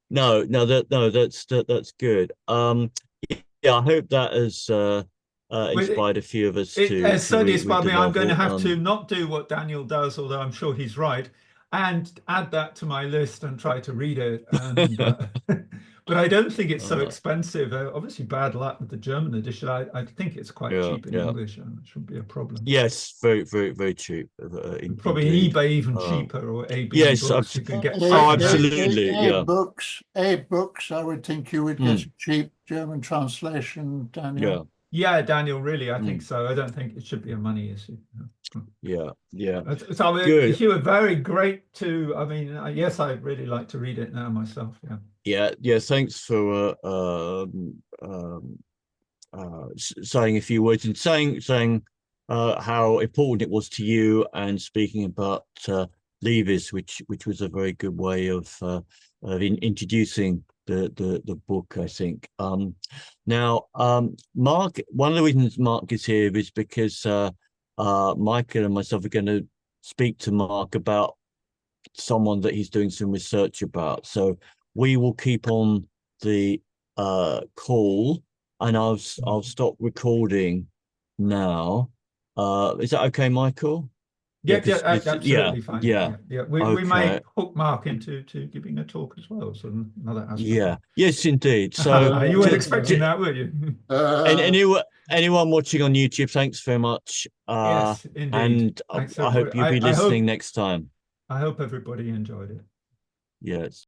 No, that's good. Yeah, I hope that has inspired a few of us to certainly inspired me. I'm going to have to not do what Daniel does, although I'm sure he's right, and add that to my list and try to read it. And, but I don't think it's so expensive. Obviously, bad luck with the German edition. I think it's quite cheap in English, and it shouldn't be a problem. Yes, very, very, very cheap. Probably eBay even cheaper, or AB Books. You can get absolutely. Books. I would think you would get a cheap German translation, Daniel. Yeah, Daniel, really, I think so. I don't think it should be a money issue. Yeah. So good. You were very great too. I mean, yes, I'd really like to read it now myself. Yeah. Thanks for saying a few words and saying how important it was to you, and speaking about Leavis, which was a very good way of introducing the book, I think. Now, Mark, one of the reasons Mark is here is because Michael and myself are going to speak to Mark about someone that he's doing some research about. So we will keep on the call, and I'll stop recording now. Is that okay, Michael? Yeah, absolutely fine. Yeah. We may hook Mark into giving a talk as well, so another aspect. Yeah, yes, indeed. So you weren't expecting that, were you? And anyone watching on YouTube, thanks very much. Yes, indeed. And I hope you'll be listening next time. I hope everybody enjoyed it. Yes.